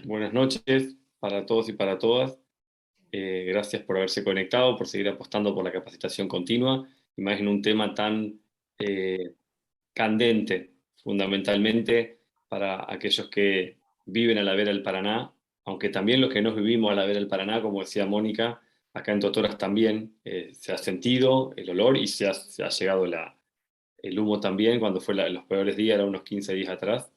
Buenas noches para todos y para todas. Gracias por haberse conectado, por seguir apostando por la capacitación continua, y más en un tema tan eh, candente, fundamentalmente para aquellos que viven a la vera del Paraná, aunque también los que no vivimos a la vera del Paraná, como decía Mónica, acá en Totoras también se ha sentido el olor y se ha llegado el humo también, cuando fue los peores días, era unos 15 días atrás.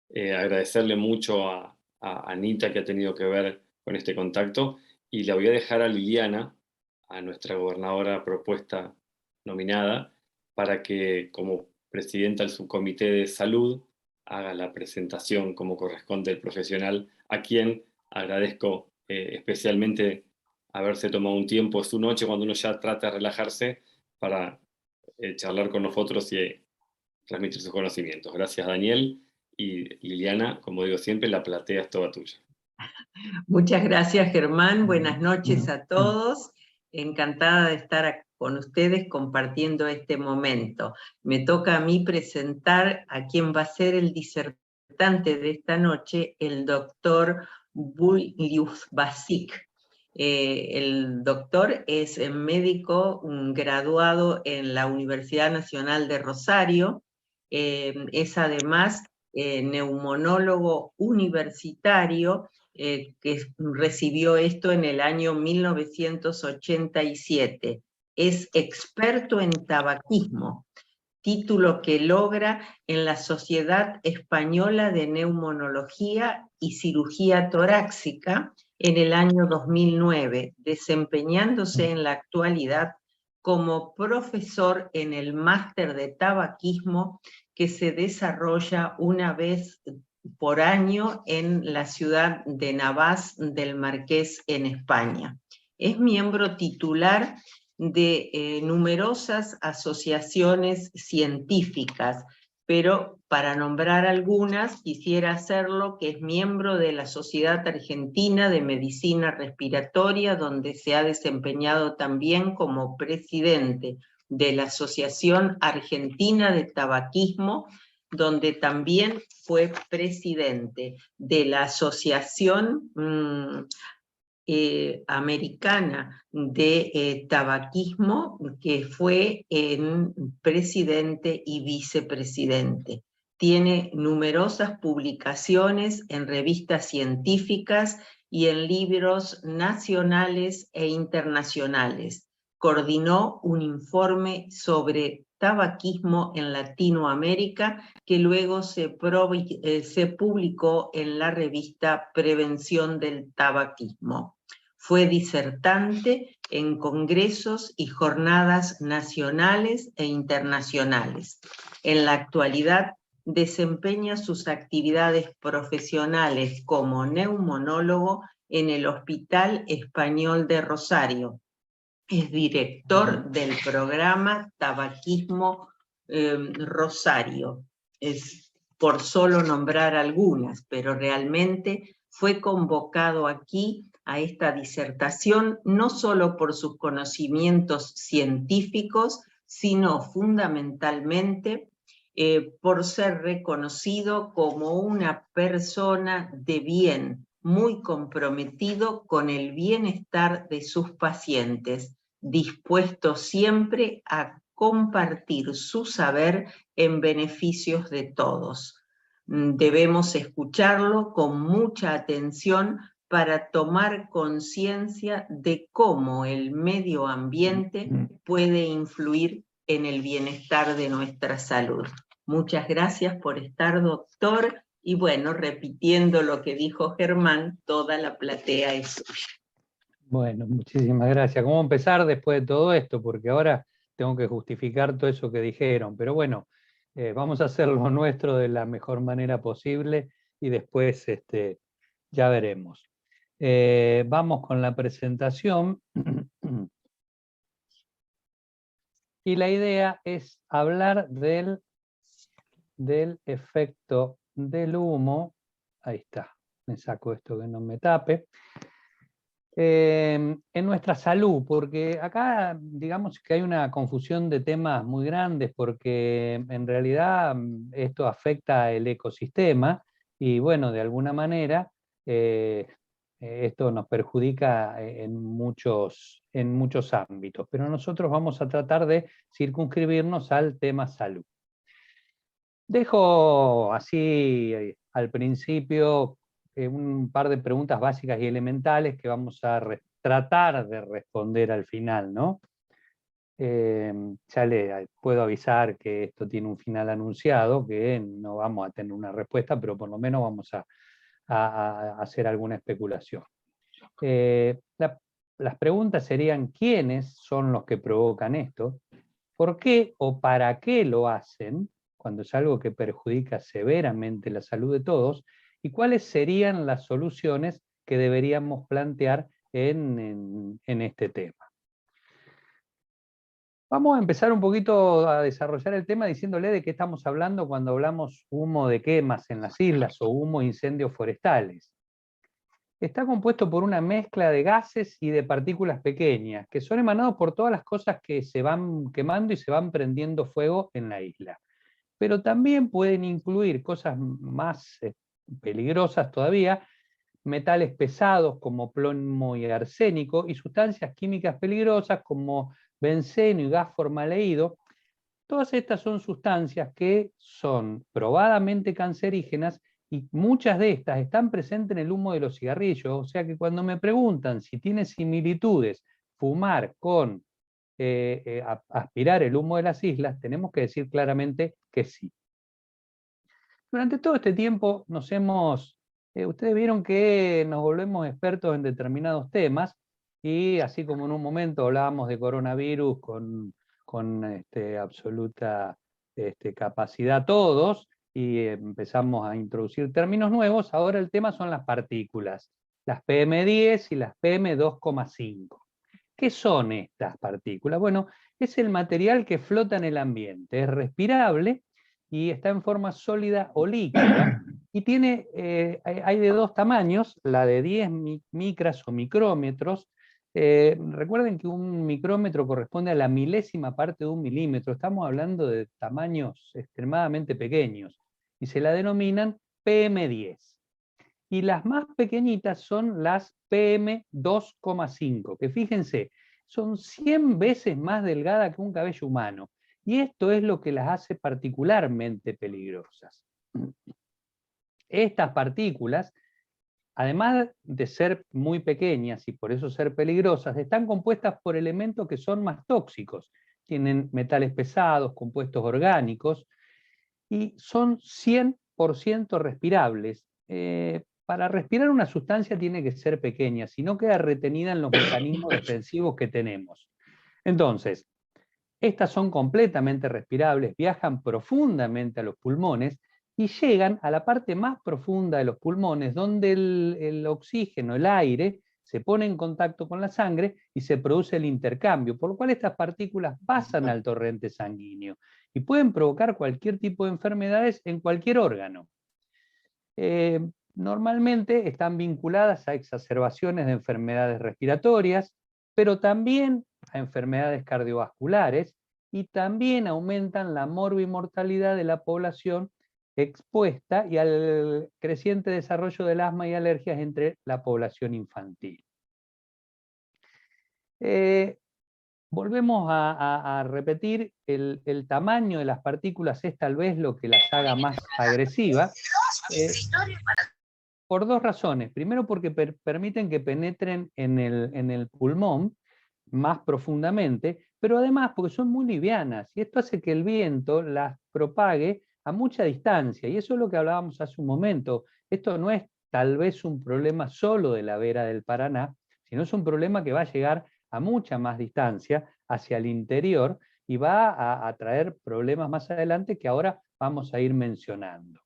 Agradecerle mucho a Anita que ha tenido que ver con este contacto, y la voy a dejar a Liliana, a nuestra gobernadora propuesta nominada, para que como presidenta del subcomité de salud haga la presentación como corresponde el profesional, a quien agradezco especialmente haberse tomado un tiempo, su noche cuando uno ya trata de relajarse, para charlar con nosotros y transmitir sus conocimientos. Gracias, Daniel. Y Liliana, como digo siempre, la platea es toda tuya. Muchas gracias, Germán. Buenas noches a todos. Encantada de estar con ustedes compartiendo este momento. Me toca a mí presentar a quien va a ser el disertante de esta noche, el doctor Bulius Basic. El doctor es médico graduado en la Universidad Nacional de Rosario. Es además neumonólogo universitario, que recibió esto en el año 1987. Es experto en tabaquismo, título que logra en la Sociedad Española de Neumonología y Cirugía Torácica en el año 2009, desempeñándose en la actualidad como profesor en el máster de tabaquismo que se desarrolla una vez por año en la ciudad de Navás del Marqués, en España. Es miembro titular de numerosas asociaciones científicas, pero para nombrar algunas quisiera hacerlo, que es miembro de la Sociedad Argentina de Medicina Respiratoria, donde se ha desempeñado también como presidente de la Asociación Argentina de Tabaquismo, donde también fue presidente de la Asociación Americana de Tabaquismo, que fue presidente y vicepresidente. Tiene numerosas publicaciones en revistas científicas y en libros nacionales e internacionales. Coordinó un informe sobre tabaquismo en Latinoamérica, que luego se publicó en la revista Prevención del Tabaquismo. Fue disertante en congresos y jornadas nacionales e internacionales. En la actualidad desempeña sus actividades profesionales como neumonólogo en el Hospital Español de Rosario. Es director del programa Tabaquismo Rosario. Es por solo nombrar algunas, pero realmente fue convocado aquí a esta disertación no solo por sus conocimientos científicos, sino fundamentalmente por ser reconocido como una persona de bien, muy comprometido con el bienestar de sus pacientes, dispuesto siempre a compartir su saber en beneficios de todos. Debemos escucharlo con mucha atención para tomar conciencia de cómo el medio ambiente puede influir en el bienestar de nuestra salud. Muchas gracias por estar, doctor, y bueno, repitiendo lo que dijo Germán, toda la platea es suya. Bueno, muchísimas gracias. ¿Cómo empezar después de todo esto? Porque ahora tengo que justificar todo eso que dijeron. Pero bueno, vamos a hacer lo nuestro de la mejor manera posible y después ya veremos. Vamos con la presentación. Y la idea es hablar del efecto del humo. Ahí está, me saco esto que no me tape. En nuestra salud, porque acá digamos que hay una confusión de temas muy grandes, porque en realidad esto afecta el ecosistema y bueno, de alguna manera esto nos perjudica en muchos ámbitos, pero nosotros vamos a tratar de circunscribirnos al tema salud. Dejo así al principio un par de preguntas básicas y elementales que vamos a tratar de responder al final, ¿no? Ya le puedo avisar que esto tiene un final anunciado, que no vamos a tener una respuesta, pero por lo menos vamos a hacer alguna especulación. Las preguntas serían: ¿quiénes son los que provocan esto? ¿Por qué o para qué lo hacen, cuando es algo que perjudica severamente la salud de todos? ¿Y cuáles serían las soluciones que deberíamos plantear en este tema? Vamos a empezar un poquito a desarrollar el tema diciéndole de qué estamos hablando cuando hablamos humo de quemas en las islas o humo de incendios forestales. Está compuesto por una mezcla de gases y de partículas pequeñas, que son emanados por todas las cosas que se van quemando y se van prendiendo fuego en la isla. Pero también pueden incluir cosas más peligrosas todavía, metales pesados como plomo y arsénico, y sustancias químicas peligrosas como benceno y gas formaldehído. Todas estas son sustancias que son probadamente cancerígenas y muchas de estas están presentes en el humo de los cigarrillos. O sea que cuando me preguntan si tiene similitudes fumar con aspirar el humo de las islas, tenemos que decir claramente que sí. Durante todo este tiempo ustedes vieron que nos volvemos expertos en determinados temas, y así como en un momento hablábamos de coronavirus con absoluta capacidad todos, y empezamos a introducir términos nuevos, ahora el tema son las partículas, las PM10 y las PM2,5. ¿Qué son estas partículas? Bueno, es el material que flota en el ambiente, es respirable y está en forma sólida o líquida, y hay de dos tamaños, la de 10 micras o micrómetros. Recuerden que un micrómetro corresponde a la milésima parte de un milímetro, estamos hablando de tamaños extremadamente pequeños, y se la denominan PM10. Y las más pequeñitas son las PM2,5, que fíjense, son 100 veces más delgadas que un cabello humano. Y esto es lo que las hace particularmente peligrosas. Estas partículas, además de ser muy pequeñas y por eso ser peligrosas, están compuestas por elementos que son más tóxicos. Tienen metales pesados, compuestos orgánicos, y son 100% respirables. Para respirar una sustancia tiene que ser pequeña, si no queda retenida en los mecanismos defensivos que tenemos. Entonces, estas son completamente respirables, viajan profundamente a los pulmones y llegan a la parte más profunda de los pulmones, donde el oxígeno, el aire, se pone en contacto con la sangre y se produce el intercambio, por lo cual estas partículas pasan al torrente sanguíneo y pueden provocar cualquier tipo de enfermedades en cualquier órgano. Normalmente están vinculadas a exacerbaciones de enfermedades respiratorias, pero también a enfermedades cardiovasculares, y también aumentan la morbimortalidad de la población expuesta y al creciente desarrollo del asma y alergias entre la población infantil. Volvemos a repetir, el tamaño de las partículas es tal vez lo que las haga más agresivas, por dos razones. Primero, porque permiten que penetren en el pulmón más profundamente, pero además porque son muy livianas, y esto hace que el viento las propague a mucha distancia, y eso es lo que hablábamos hace un momento. Esto no es tal vez un problema solo de la vera del Paraná, sino es un problema que va a llegar a mucha más distancia hacia el interior y va a traer problemas más adelante que ahora vamos a ir mencionando.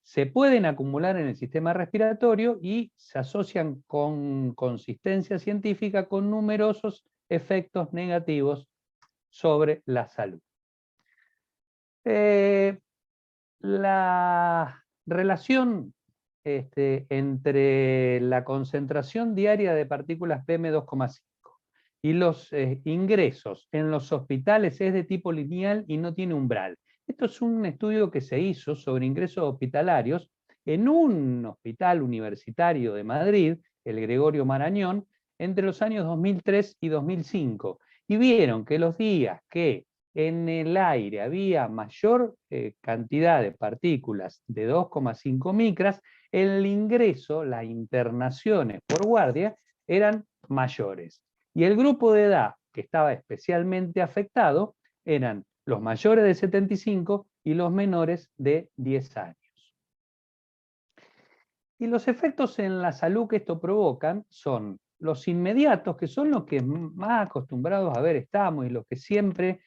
Se pueden acumular en el sistema respiratorio y se asocian con consistencia científica con numerosos efectos negativos sobre la salud. La relación entre la concentración diaria de partículas PM2,5 y los ingresos en los hospitales es de tipo lineal y no tiene umbral. Esto es un estudio que se hizo sobre ingresos hospitalarios en un hospital universitario de Madrid, el Gregorio Marañón, entre los años 2003 y 2005, y vieron que los días que en el aire había mayor cantidad de partículas de 2,5 micras, el ingreso, las internaciones por guardia, eran mayores. Y el grupo de edad que estaba especialmente afectado eran los mayores de 75 y los menores de 10 años. Y los efectos en la salud que esto provocan son los inmediatos, que son los que más acostumbrados a ver estamos y los que siempre,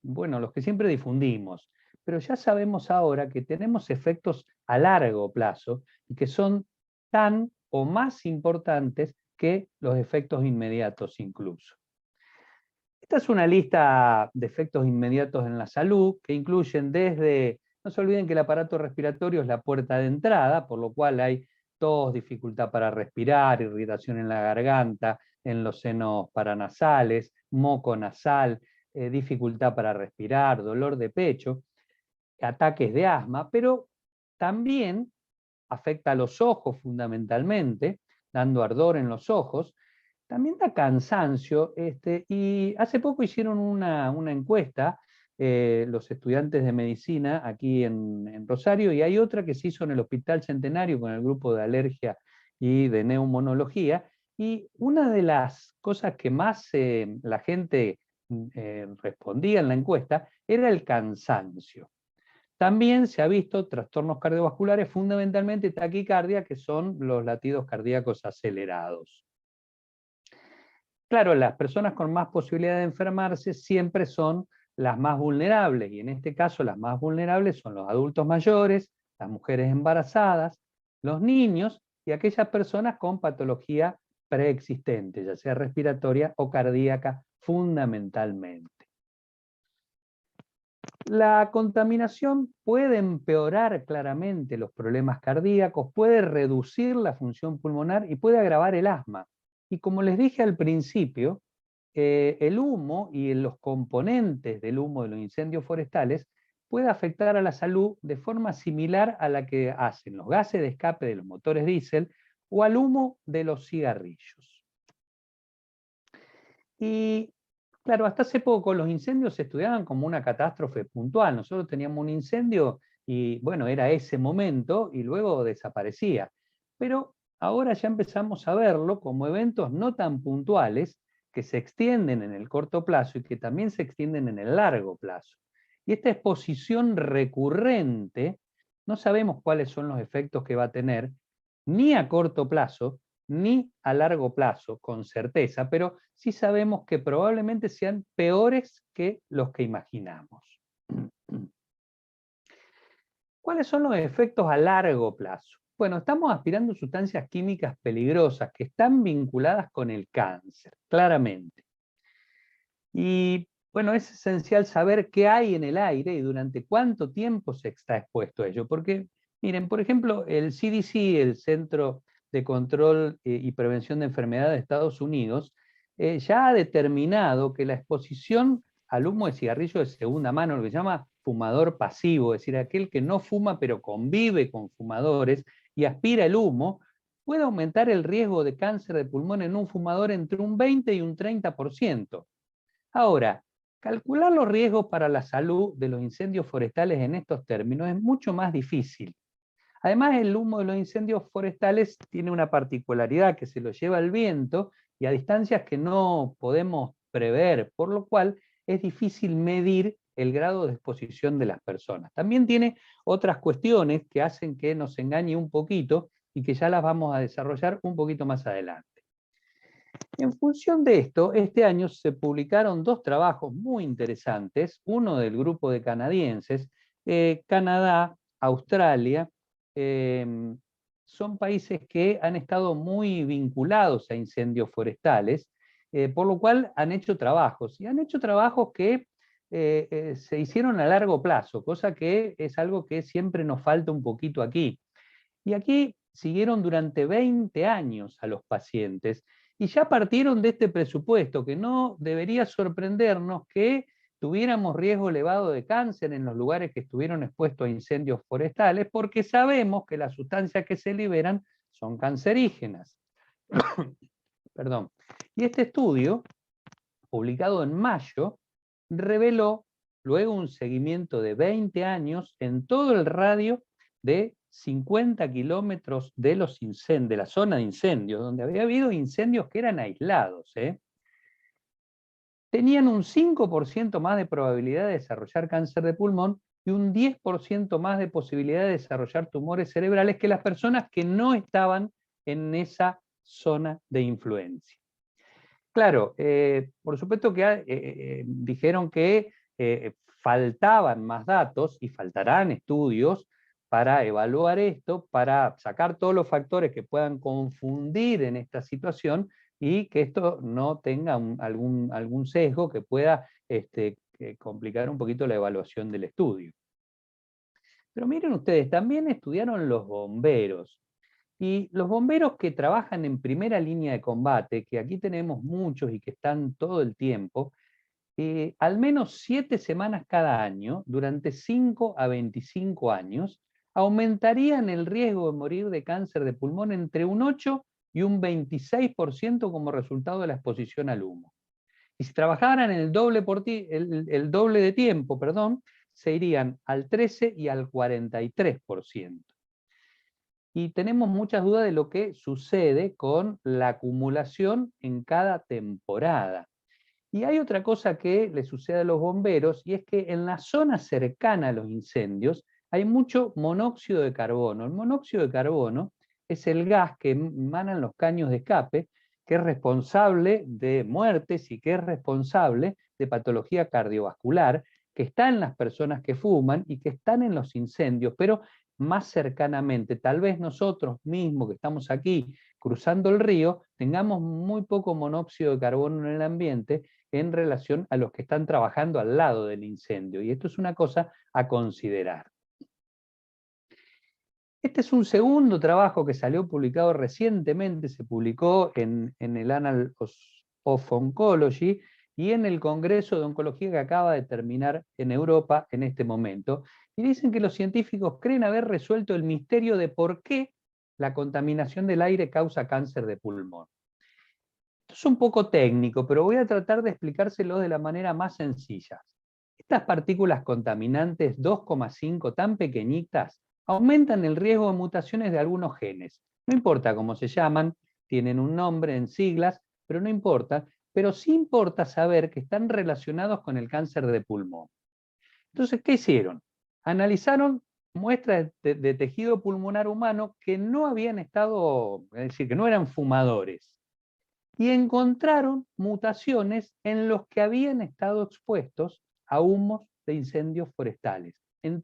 bueno, los que siempre difundimos. Pero ya sabemos ahora que tenemos efectos a largo plazo y que son tan o más importantes que los efectos inmediatos incluso. Esta es una lista de efectos inmediatos en la salud que incluyen desde, no se olviden que el aparato respiratorio es la puerta de entrada, por lo cual hay tos, dificultad para respirar, irritación en la garganta, en los senos paranasales, moco nasal, dificultad para respirar, dolor de pecho, ataques de asma, pero también afecta a los ojos fundamentalmente, dando ardor en los ojos. También da cansancio, y hace poco hicieron una encuesta, los estudiantes de medicina aquí en Rosario, y hay otra que se hizo en el Hospital Centenario con el grupo de alergia y de neumonología, y una de las cosas que más la gente respondía en la encuesta era el cansancio. También se ha visto trastornos cardiovasculares, fundamentalmente taquicardia, que son los latidos cardíacos acelerados. Claro, las personas con más posibilidad de enfermarse siempre son las más vulnerables, y en este caso las más vulnerables son los adultos mayores, las mujeres embarazadas, los niños y aquellas personas con patología preexistente, ya sea respiratoria o cardíaca fundamentalmente. La contaminación puede empeorar claramente los problemas cardíacos, puede reducir la función pulmonar y puede agravar el asma. Y como les dije al principio, el humo y los componentes del humo de los incendios forestales puede afectar a la salud de forma similar a la que hacen los gases de escape de los motores diésel o al humo de los cigarrillos. Y claro, hasta hace poco los incendios se estudiaban como una catástrofe puntual. Nosotros teníamos un incendio y bueno, era ese momento y luego desaparecía. Pero ahora ya empezamos a verlo como eventos no tan puntuales que se extienden en el corto plazo y que también se extienden en el largo plazo. Y esta exposición recurrente, no sabemos cuáles son los efectos que va a tener, ni a corto plazo, ni a largo plazo, con certeza, pero sí sabemos que probablemente sean peores que los que imaginamos. ¿Cuáles son los efectos a largo plazo? Bueno, estamos aspirando sustancias químicas peligrosas que están vinculadas con el cáncer, claramente. Y bueno, es esencial saber qué hay en el aire y durante cuánto tiempo se está expuesto a ello, porque miren, por ejemplo, el CDC, el Centro de Control y Prevención de Enfermedades de Estados Unidos, ya ha determinado que la exposición al humo de cigarrillo de segunda mano, lo que se llama fumador pasivo, es decir, aquel que no fuma pero convive con fumadores y aspira el humo, puede aumentar el riesgo de cáncer de pulmón en un fumador entre un 20 y un 30%. Ahora, calcular los riesgos para la salud de los incendios forestales en estos términos es mucho más difícil. Además, el humo de los incendios forestales tiene una particularidad, que se lo lleva el viento y a distancias que no podemos prever, por lo cual es difícil medir el grado de exposición de las personas. También tiene otras cuestiones que hacen que nos engañe un poquito y que ya las vamos a desarrollar un poquito más adelante. En función de esto, este año se publicaron dos trabajos muy interesantes, uno del grupo de canadienses, Canadá, Australia, son países que han estado muy vinculados a incendios forestales, por lo cual han hecho trabajos, y han hecho trabajos que se hicieron a largo plazo, cosa que es algo que siempre nos falta un poquito aquí. Y aquí siguieron durante 20 años a los pacientes, y ya partieron de este presupuesto, que no debería sorprendernos que tuviéramos riesgo elevado de cáncer en los lugares que estuvieron expuestos a incendios forestales, porque sabemos que las sustancias que se liberan son cancerígenas. Perdón. Y este estudio, publicado en mayo, reveló luego un seguimiento de 20 años en todo el radio de 50 kilómetros de la zona de incendios, donde había habido incendios que eran aislados, tenían un 5% más de probabilidad de desarrollar cáncer de pulmón y un 10% más de posibilidad de desarrollar tumores cerebrales que las personas que no estaban en esa zona de influencia. Claro, por supuesto que dijeron que faltaban más datos y faltarán estudios para evaluar esto, para sacar todos los factores que puedan confundir en esta situación y que esto no tenga algún sesgo que pueda complicar un poquito la evaluación del estudio. Pero miren ustedes, también estudiaron los bomberos. Y los bomberos que trabajan en primera línea de combate, que aquí tenemos muchos y que están todo el tiempo, al menos 7 semanas cada año, durante 5 a 25 años, aumentarían el riesgo de morir de cáncer de pulmón entre un 8 y un 26% como resultado de la exposición al humo. Y si trabajaran el doble de tiempo, se irían al 13 y al 43%. Y tenemos muchas dudas de lo que sucede con la acumulación en cada temporada. Y hay otra cosa que le sucede a los bomberos, y es que en la zona cercana a los incendios hay mucho monóxido de carbono. El monóxido de carbono es el gas que emanan los caños de escape, que es responsable de muertes y que es responsable de patología cardiovascular, que está en las personas que fuman y que están en los incendios, pero más cercanamente. Tal vez nosotros mismos que estamos aquí cruzando el río tengamos muy poco monóxido de carbono en el ambiente en relación a los que están trabajando al lado del incendio. Y esto es una cosa a considerar. Este es un segundo trabajo que salió publicado recientemente, se publicó en el Annals of Oncology y en el Congreso de Oncología que acaba de terminar en Europa en este momento. Y dicen que los científicos creen haber resuelto el misterio de por qué la contaminación del aire causa cáncer de pulmón. Esto es un poco técnico, pero voy a tratar de explicárselo de la manera más sencilla. Estas partículas contaminantes 2,5 tan pequeñitas aumentan el riesgo de mutaciones de algunos genes. No importa cómo se llaman, tienen un nombre en siglas, pero no importa, pero sí importa saber que están relacionados con el cáncer de pulmón. Entonces, ¿qué hicieron? Analizaron muestras de tejido pulmonar humano que no habían estado, es decir, que no eran fumadores, y encontraron mutaciones en los que habían estado expuestos a humos de incendios forestales, en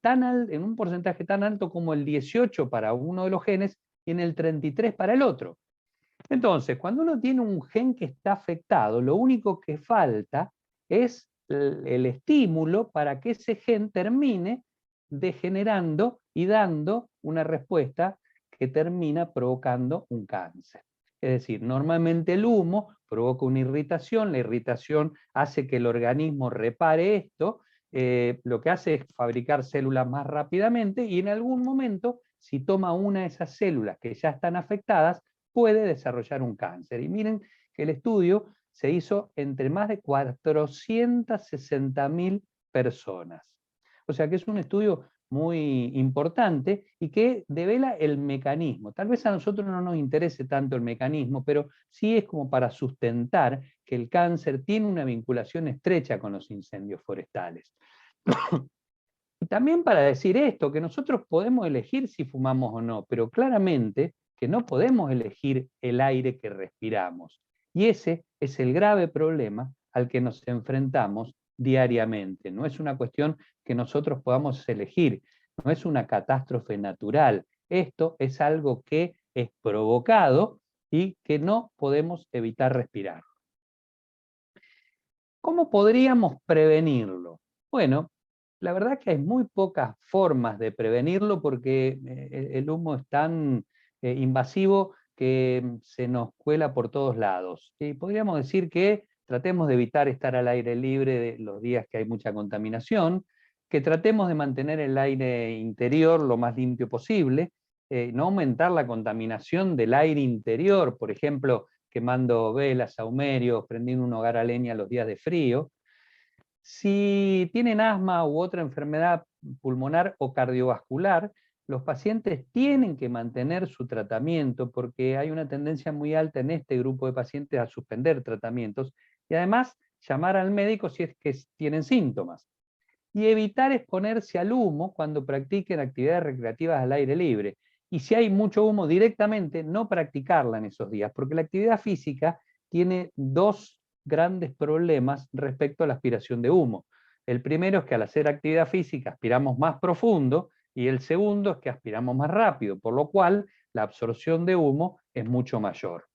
un porcentaje tan alto como el 18 para uno de los genes y en el 33 para el otro. Entonces, cuando uno tiene un gen que está afectado, lo único que falta es el estímulo para que ese gen termine degenerando y dando una respuesta que termina provocando un cáncer. Es decir, normalmente el humo provoca una irritación, la irritación hace que el organismo repare esto, lo que hace es fabricar células más rápidamente y en algún momento, si toma una de esas células que ya están afectadas, puede desarrollar un cáncer. Y miren que el estudio se hizo entre más de 460.000 personas. O sea que es un estudio muy importante y que devela el mecanismo. Tal vez a nosotros no nos interese tanto el mecanismo, pero sí es como para sustentar que el cáncer tiene una vinculación estrecha con los incendios forestales. Y también para decir esto, que nosotros podemos elegir si fumamos o no, pero claramente que no podemos elegir el aire que respiramos. Y ese es el grave problema al que nos enfrentamos diariamente. No es una cuestión que nosotros podamos elegir, no es una catástrofe natural. Esto es algo que es provocado y que no podemos evitar respirar. ¿Cómo podríamos prevenirlo? Bueno, la verdad que hay muy pocas formas de prevenirlo porque el humo es tan invasivo que se nos cuela por todos lados. Podríamos decir que tratemos de evitar estar al aire libre de los días que hay mucha contaminación, que tratemos de mantener el aire interior lo más limpio posible, no aumentar la contaminación del aire interior, por ejemplo, quemando velas, sahumerios, prendiendo un hogar a leña los días de frío. Si tienen asma u otra enfermedad pulmonar o cardiovascular, los pacientes tienen que mantener su tratamiento porque hay una tendencia muy alta en este grupo de pacientes a suspender tratamientos y además llamar al médico si es que tienen síntomas. Y evitar exponerse al humo cuando practiquen actividades recreativas al aire libre. Y si hay mucho humo directamente, no practicarla en esos días, porque la actividad física tiene dos grandes problemas respecto a la aspiración de humo. El primero es que al hacer actividad física aspiramos más profundo y el segundo es que aspiramos más rápido, por lo cual la absorción de humo es mucho mayor.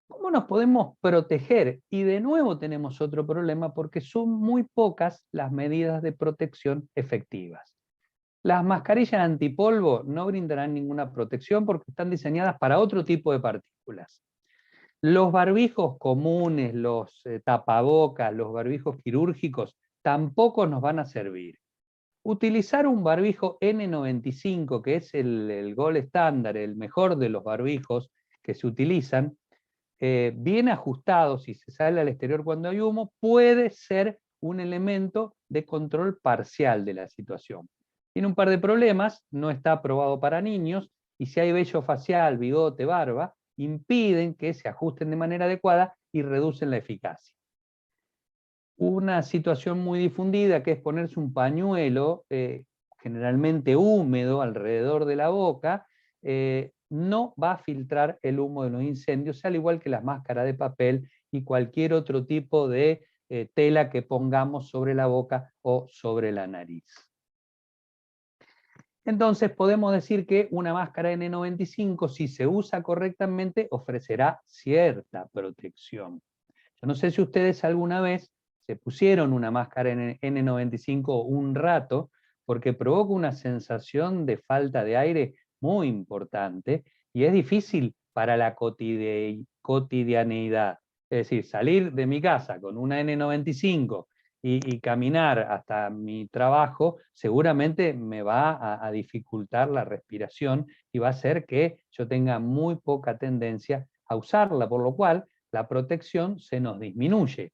¿Cómo nos podemos proteger? Y de nuevo tenemos otro problema porque son muy pocas las medidas de protección efectivas. Las mascarillas antipolvo no brindarán ninguna protección porque están diseñadas para otro tipo de partículas. Los barbijos comunes, los tapabocas, los barbijos quirúrgicos, tampoco nos van a servir. Utilizar un barbijo N95, que es el gold estándar, el mejor de los barbijos que se utilizan, bien ajustado, si se sale al exterior cuando hay humo, puede ser un elemento de control parcial de la situación. Tiene un par de problemas, no está aprobado para niños, y si hay vello facial, bigote, barba, impiden que se ajusten de manera adecuada y reducen la eficacia. Una situación muy difundida que es ponerse un pañuelo, generalmente húmedo, alrededor de la boca, no va a filtrar el humo de los incendios, al igual que las máscaras de papel y cualquier otro tipo de tela que pongamos sobre la boca o sobre la nariz. Entonces podemos decir que una máscara N95, si se usa correctamente, ofrecerá cierta protección. Yo no sé si ustedes alguna vez se pusieron una máscara N95 un rato, porque provoca una sensación de falta de aire muy importante y es difícil para la cotidianeidad. Es decir, salir de mi casa con una N95 y caminar hasta mi trabajo seguramente me va a dificultar la respiración y va a hacer que yo tenga muy poca tendencia a usarla, por lo cual la protección se nos disminuye.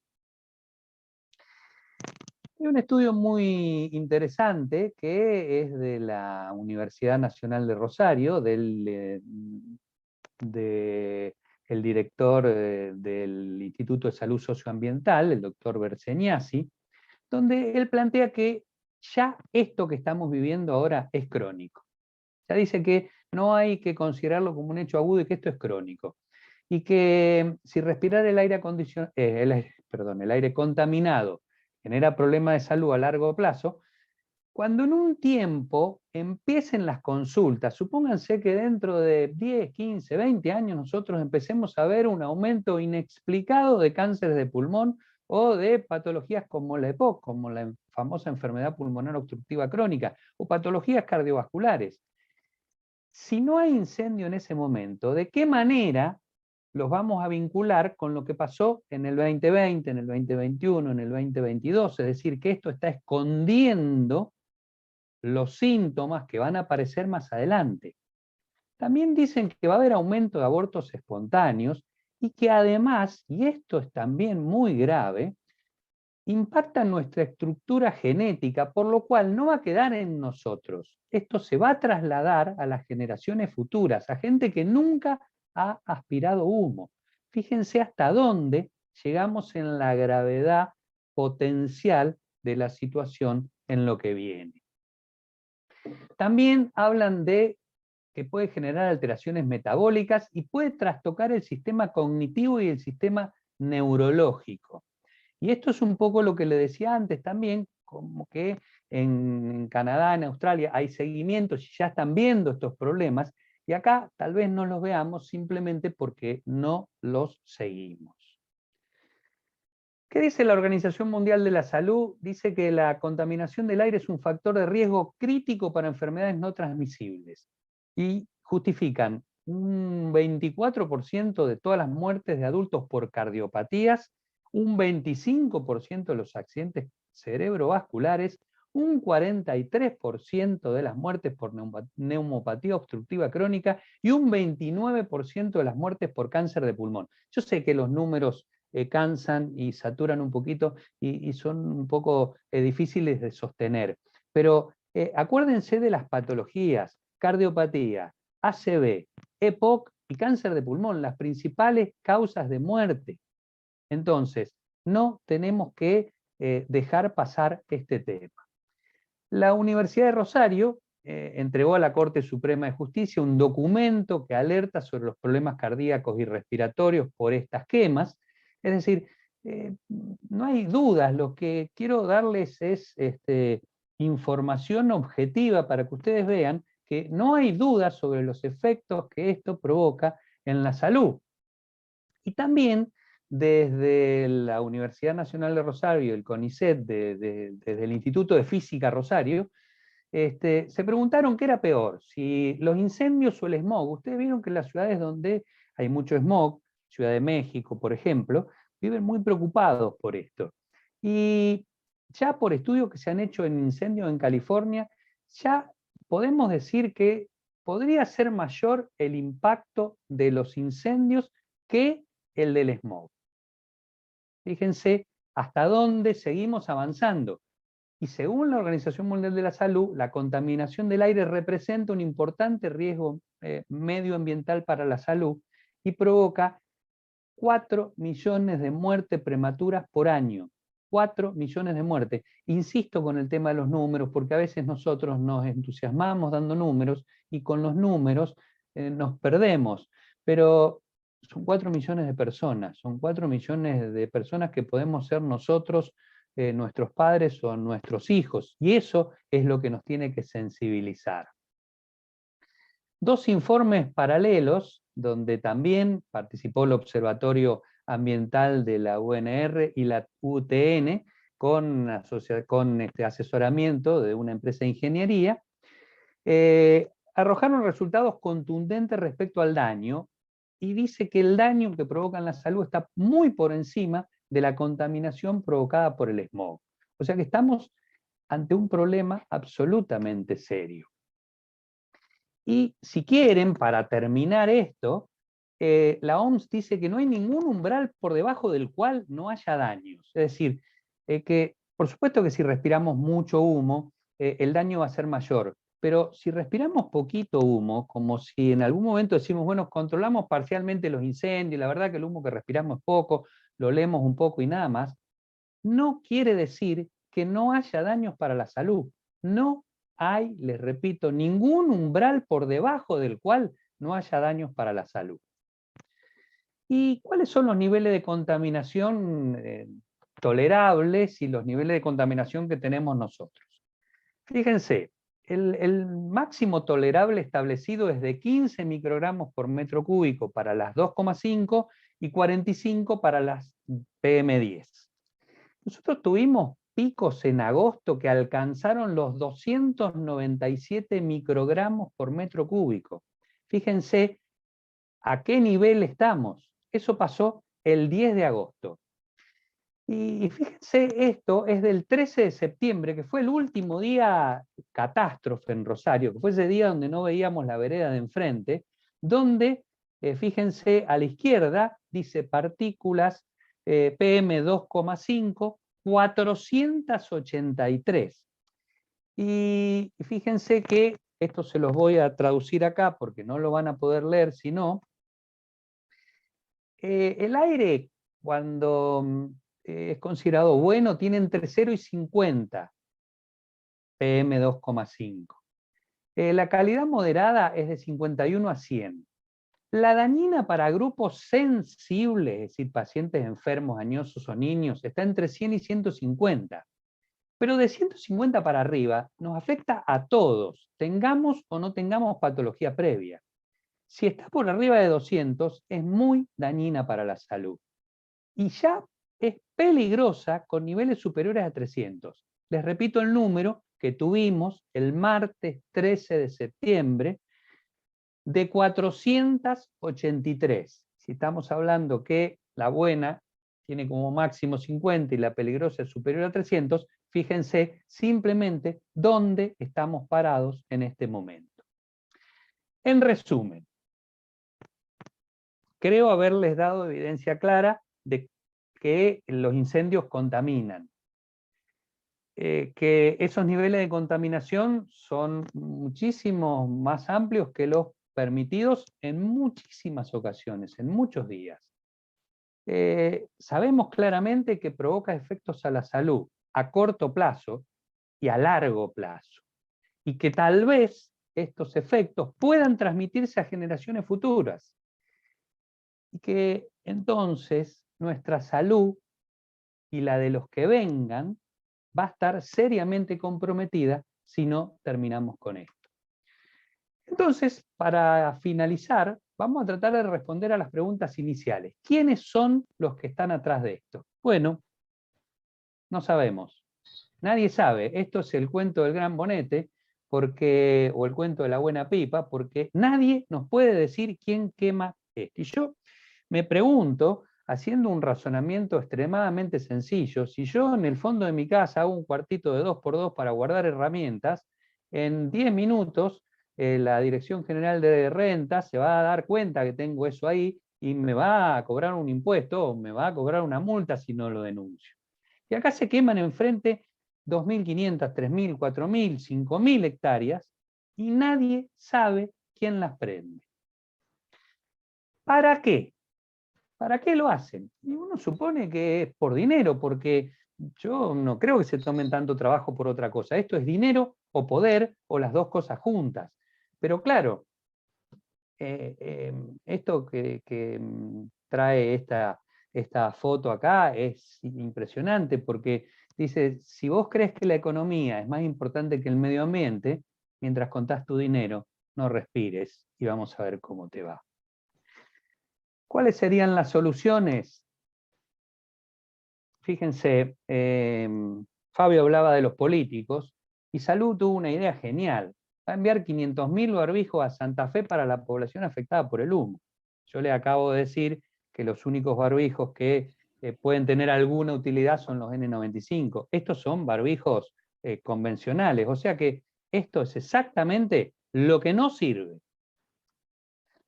Hay un estudio muy interesante que es de la Universidad Nacional de Rosario, el director del Instituto de Salud Socioambiental, el doctor Berseniasi, donde él plantea que ya esto que estamos viviendo ahora es crónico. Ya dice que no hay que considerarlo como un hecho agudo y que esto es crónico. Y que si respirar el aire contaminado genera problemas de salud a largo plazo, cuando en un tiempo empiecen las consultas, supónganse que dentro de 10, 15, 20 años nosotros empecemos a ver un aumento inexplicado de cánceres de pulmón o de patologías como la EPOC, como la famosa enfermedad pulmonar obstructiva crónica, o patologías cardiovasculares. Si no hay incendio en ese momento, ¿de qué manera los vamos a vincular con lo que pasó en el 2020, en el 2021, en el 2022? Es decir, que esto está escondiendo los síntomas que van a aparecer más adelante. También dicen que va a haber aumento de abortos espontáneos y que además, y esto es también muy grave, impacta nuestra estructura genética, por lo cual no va a quedar en nosotros. Esto se va a trasladar a las generaciones futuras, a gente que nunca ha aspirado humo. Fíjense hasta dónde llegamos en la gravedad potencial de la situación en lo que viene. También hablan de que puede generar alteraciones metabólicas y puede trastocar el sistema cognitivo y el sistema neurológico. Y esto es un poco lo que le decía antes también, como que en Canadá, en Australia, hay seguimientos y ya están viendo estos problemas, y acá tal vez no los veamos simplemente porque no los seguimos. ¿Qué dice la Organización Mundial de la Salud? Dice que la contaminación del aire es un factor de riesgo crítico para enfermedades no transmisibles. Y justifican un 24% de todas las muertes de adultos por cardiopatías, un 25% de los accidentes cerebrovasculares, un 43% de las muertes por neumopatía obstructiva crónica y un 29% de las muertes por cáncer de pulmón. Yo sé que los números cansan y saturan un poquito y son un poco difíciles de sostener, pero acuérdense de las patologías: cardiopatía, ACV, EPOC y cáncer de pulmón, las principales causas de muerte. Entonces, no tenemos que dejar pasar este tema. La Universidad de Rosario entregó a la Corte Suprema de Justicia un documento que alerta sobre los problemas cardíacos y respiratorios por estas quemas. Es decir, no hay dudas, lo que quiero darles es información objetiva para que ustedes vean que no hay dudas sobre los efectos que esto provoca en la salud. Y también desde la Universidad Nacional de Rosario, el CONICET, desde el Instituto de Física Rosario, se preguntaron qué era peor, si los incendios o el smog. Ustedes vieron que en las ciudades donde hay mucho smog, Ciudad de México, por ejemplo, viven muy preocupados por esto. Y ya por estudios que se han hecho en incendios en California, ya podemos decir que podría ser mayor el impacto de los incendios que el del smog. Fíjense hasta dónde seguimos avanzando. Y según la Organización Mundial de la Salud, la contaminación del aire representa un importante riesgo medioambiental para la salud y provoca 4 millones de muertes prematuras por año. 4 millones de muertes. Insisto con el tema de los números, porque a veces nosotros nos entusiasmamos dando números y con los números nos perdemos. Pero son 4 millones de personas, son 4 millones de personas que podemos ser nosotros, nuestros padres o nuestros hijos, y eso es lo que nos tiene que sensibilizar. Dos informes paralelos, donde también participó el Observatorio Ambiental de la UNR y la UTN, con asesoramiento de una empresa de ingeniería, arrojaron resultados contundentes respecto al daño, y dice que el daño que provoca en la salud está muy por encima de la contaminación provocada por el smog. O sea que estamos ante un problema absolutamente serio. Y si quieren, para terminar esto, la OMS dice que no hay ningún umbral por debajo del cual no haya daños. Es decir, que por supuesto que si respiramos mucho humo, el daño va a ser mayor. Pero si respiramos poquito humo, como si en algún momento decimos, bueno, controlamos parcialmente los incendios, la verdad que el humo que respiramos es poco, lo olemos un poco y nada más, no quiere decir que no haya daños para la salud. No hay, les repito, ningún umbral por debajo del cual no haya daños para la salud. ¿Y cuáles son los niveles de contaminación tolerables y los niveles de contaminación que tenemos nosotros? Fíjense, el máximo tolerable establecido es de 15 microgramos por metro cúbico para las 2,5 y 45 para las PM10. Nosotros tuvimos picos en agosto que alcanzaron los 297 microgramos por metro cúbico. Fíjense a qué nivel estamos. Eso pasó el 10 de agosto. Y fíjense, esto es del 13 de septiembre, que fue el último día catástrofe en Rosario, que fue ese día donde no veíamos la vereda de enfrente, donde, fíjense, a la izquierda dice partículas PM2,5, 483. Y fíjense que, esto se los voy a traducir acá porque no lo van a poder leer si no, el aire cuando es considerado bueno tiene entre 0 y 50 PM2,5. La calidad moderada es de 51 a 100. La dañina para grupos sensibles, es decir, pacientes enfermos, añosos o niños, está entre 100 y 150. Pero de 150 para arriba nos afecta a todos, tengamos o no tengamos patología previa. Si está por arriba de 200, es muy dañina para la salud. Y ya es peligrosa con niveles superiores a 300. Les repito el número que tuvimos el martes 13 de septiembre, de 483. Si estamos hablando que la buena tiene como máximo 50 y la peligrosa es superior a 300, fíjense simplemente dónde estamos parados en este momento. En resumen, creo haberles dado evidencia clara de que los incendios contaminan. Que esos niveles de contaminación son muchísimo más amplios que los permitidos en muchísimas ocasiones, en muchos días. Sabemos claramente que provoca efectos a la salud a corto plazo y a largo plazo, y que tal vez estos efectos puedan transmitirse a generaciones futuras, y que entonces nuestra salud y la de los que vengan va a estar seriamente comprometida si no terminamos con esto. Entonces, para finalizar, vamos a tratar de responder a las preguntas iniciales. ¿Quiénes son los que están atrás de esto? Bueno, no sabemos. Nadie sabe. Esto es el cuento del gran bonete, o el cuento de la buena pipa, porque nadie nos puede decir quién quema esto. Y yo me pregunto, haciendo un razonamiento extremadamente sencillo, si yo en el fondo de mi casa hago un cuartito de 2x2 para guardar herramientas, en 10 minutos la Dirección General de Rentas se va a dar cuenta que tengo eso ahí y me va a cobrar un impuesto o me va a cobrar una multa si no lo denuncio. Y acá se queman enfrente 2.500, 3.000, 4.000, 5.000 hectáreas y nadie sabe quién las prende. ¿Para qué? ¿Para qué lo hacen? Y uno supone que es por dinero, porque yo no creo que se tomen tanto trabajo por otra cosa. Esto es dinero o poder o las dos cosas juntas. Pero claro, esto que trae esta foto acá es impresionante porque dice, si vos crees que la economía es más importante que el medio ambiente, mientras contás tu dinero, no respires y vamos a ver cómo te va. ¿Cuáles serían las soluciones? Fíjense, Fabio hablaba de los políticos y Salud tuvo una idea genial. Va a enviar 500.000 barbijos a Santa Fe para la población afectada por el humo. Yo le acabo de decir que los únicos barbijos que pueden tener alguna utilidad son los N95. Estos son barbijos convencionales, o sea que esto es exactamente lo que no sirve.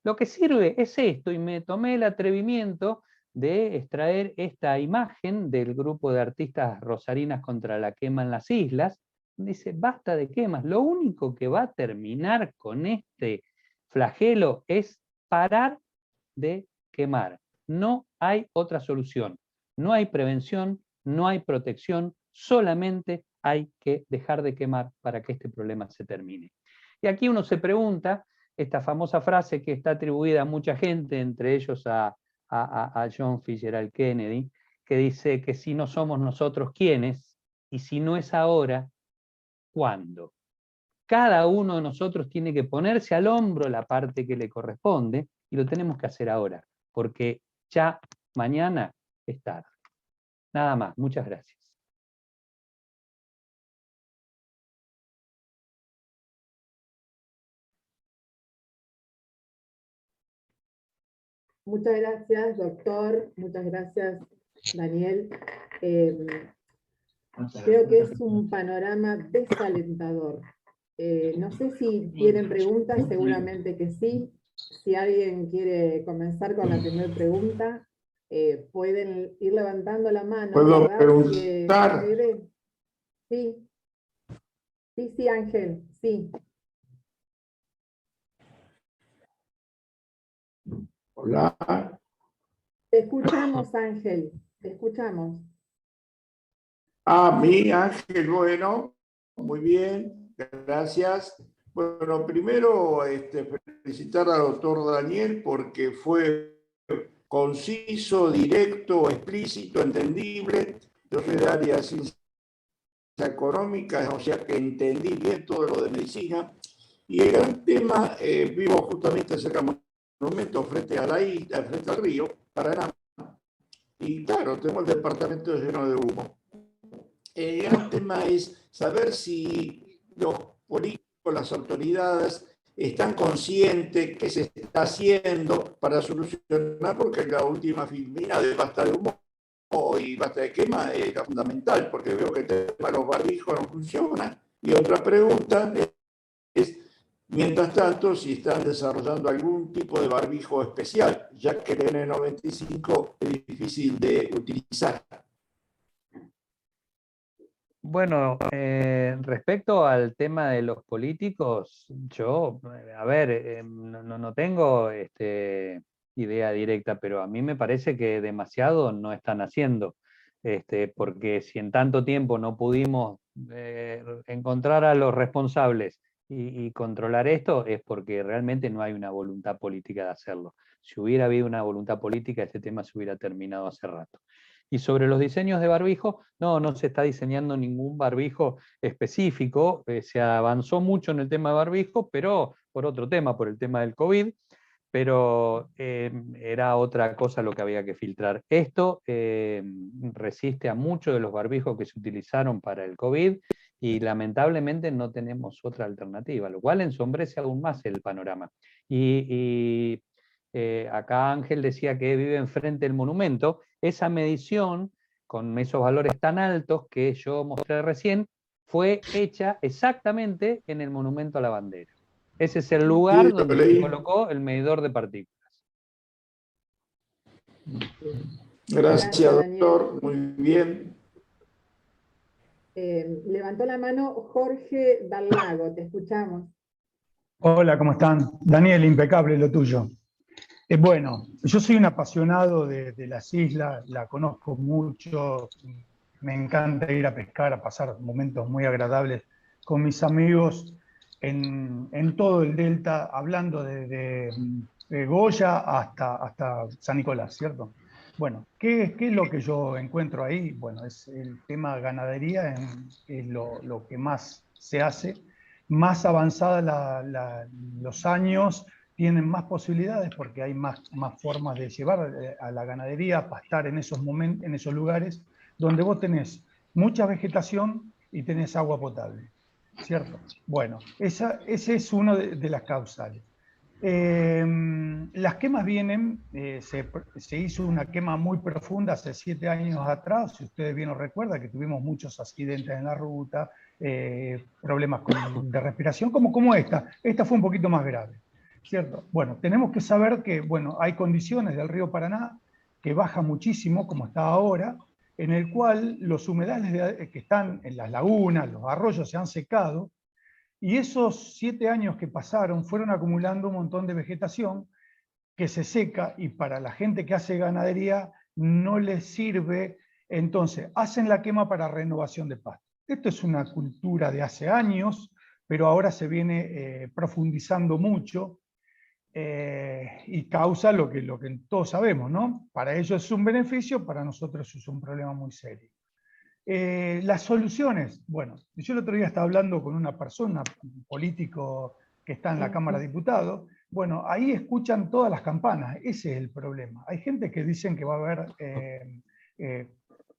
Lo que sirve es esto, y me tomé el atrevimiento de extraer esta imagen del grupo de artistas rosarinas contra la quema en las islas. Dice, basta de quemas, lo único que va a terminar con este flagelo es parar de quemar. No hay otra solución, no hay prevención, no hay protección, solamente hay que dejar de quemar para que este problema se termine. Y aquí uno se pregunta, esta famosa frase que está atribuida a mucha gente, entre ellos a John Fitzgerald Kennedy, que dice que si no somos nosotros, ¿quiénes? Y si no es ahora, ¿cuándo? Cada uno de nosotros tiene que ponerse al hombro la parte que le corresponde y lo tenemos que hacer ahora, porque ya mañana es tarde. Nada más, muchas gracias. Muchas gracias, doctor. Muchas gracias, Daniel. Creo que es un panorama desalentador. No sé si tienen preguntas, seguramente que sí. Si alguien quiere comenzar con la primera pregunta, pueden ir levantando la mano. ¿Puedo ¿verdad? preguntar? Sí. Sí, Ángel, sí. Hola. Te escuchamos, Ángel, te escuchamos. Mi Ángel, bueno, muy bien, gracias. Bueno, primero felicitar al doctor Daniel porque fue conciso, directo, explícito, entendible. Yo soy de área de ciencias económicas, o sea que entendí bien todo lo de medicina. Y el gran tema, vivo justamente cerca del monumento, frente a la isla, frente al río, Paraná. Y claro, tenemos el departamento lleno de humo. El gran tema es saber si los políticos, las autoridades, están conscientes qué se está haciendo para solucionar, porque la última filmina de basta de humo y basta de quema era fundamental, porque veo que el tema de los barbijos no funciona. Y otra pregunta es, mientras tanto, si están desarrollando algún tipo de barbijo especial, ya que el N95 es difícil de utilizar. Bueno, respecto al tema de los políticos, yo, a ver, no tengo idea directa, pero a mí me parece que demasiado no están haciendo, porque si en tanto tiempo no pudimos encontrar a los responsables y controlar esto, es porque realmente no hay una voluntad política de hacerlo. Si hubiera habido una voluntad política, este tema se hubiera terminado hace rato. Y sobre los diseños de barbijo, no se está diseñando ningún barbijo específico, se avanzó mucho en el tema de barbijo, pero por otro tema, por el tema del COVID, pero era otra cosa lo que había que filtrar. Esto resiste a muchos de los barbijos que se utilizaron para el COVID y lamentablemente no tenemos otra alternativa, lo cual ensombrece aún más el panorama. Acá Ángel decía que vive enfrente del monumento. Esa medición, con esos valores tan altos que yo mostré recién, fue hecha exactamente en el monumento a la bandera. Ese es el lugar donde se colocó el medidor de partículas. Gracias, doctor. Muy bien. Levantó la mano Jorge Dallago, te escuchamos. Hola, ¿cómo están? Daniel, impecable lo tuyo. Bueno, yo soy un apasionado de las islas, la conozco mucho, me encanta ir a pescar, a pasar momentos muy agradables con mis amigos en todo el delta, hablando de Goya hasta San Nicolás, ¿cierto? Bueno, ¿qué es lo que yo encuentro ahí? Bueno, es el tema ganadería, es lo que más se hace, más avanzada los años, tienen más posibilidades porque hay más formas de llevar a la ganadería a pastar en esos momentos, en esos lugares donde vos tenés mucha vegetación y tenés agua potable, ¿cierto? Bueno, ese es uno de las causales. Las quemas vienen, se hizo una quema muy profunda hace 7 años atrás, si ustedes bien lo recuerdan, que tuvimos muchos accidentes en la ruta, problemas de respiración, como esta fue un poquito más grave, ¿cierto? Bueno, tenemos que saber que, bueno, hay condiciones del río Paraná que baja muchísimo, como está ahora, en el cual los humedales que están en las lagunas, los arroyos se han secado, y esos 7 años que pasaron fueron acumulando un montón de vegetación que se seca y para la gente que hace ganadería no les sirve, entonces hacen la quema para renovación de pasto. Esto es una cultura de hace años, pero ahora se viene profundizando mucho y causa lo que todos sabemos, ¿no? Para ellos es un beneficio, para nosotros es un problema muy serio. Las soluciones, bueno, yo el otro día estaba hablando con una persona, un político que está en la Cámara de Diputados, bueno, ahí escuchan todas las campanas, ese es el problema. Hay gente que dicen que va a haber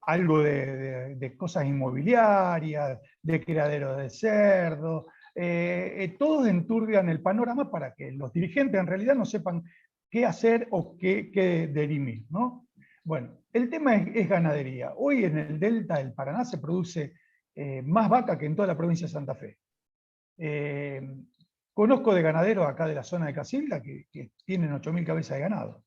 algo de cosas inmobiliarias, de criaderos de cerdo, todos enturbian el panorama para que los dirigentes en realidad no sepan qué hacer o qué dirimir, ¿no? Bueno, el tema es ganadería. Hoy en el delta del Paraná se produce más vaca que en toda la provincia de Santa Fe. Conozco de ganaderos acá de la zona de Casilda que tienen 8.000 cabezas de ganado.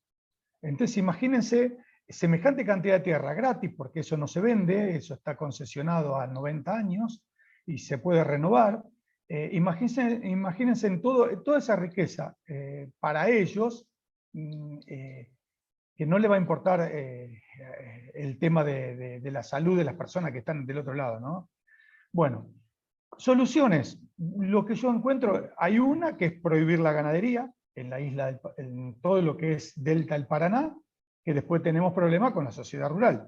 Entonces imagínense semejante cantidad de tierra gratis, porque eso no se vende, eso está concesionado a 90 años y se puede renovar. Imagínense en toda esa riqueza para ellos, que no le va a importar el tema de la salud de las personas que están del otro lado, ¿no? Bueno, soluciones. Lo que yo encuentro, hay una que es prohibir la ganadería en la isla, en todo lo que es Delta del Paraná, que después tenemos problemas con la sociedad rural.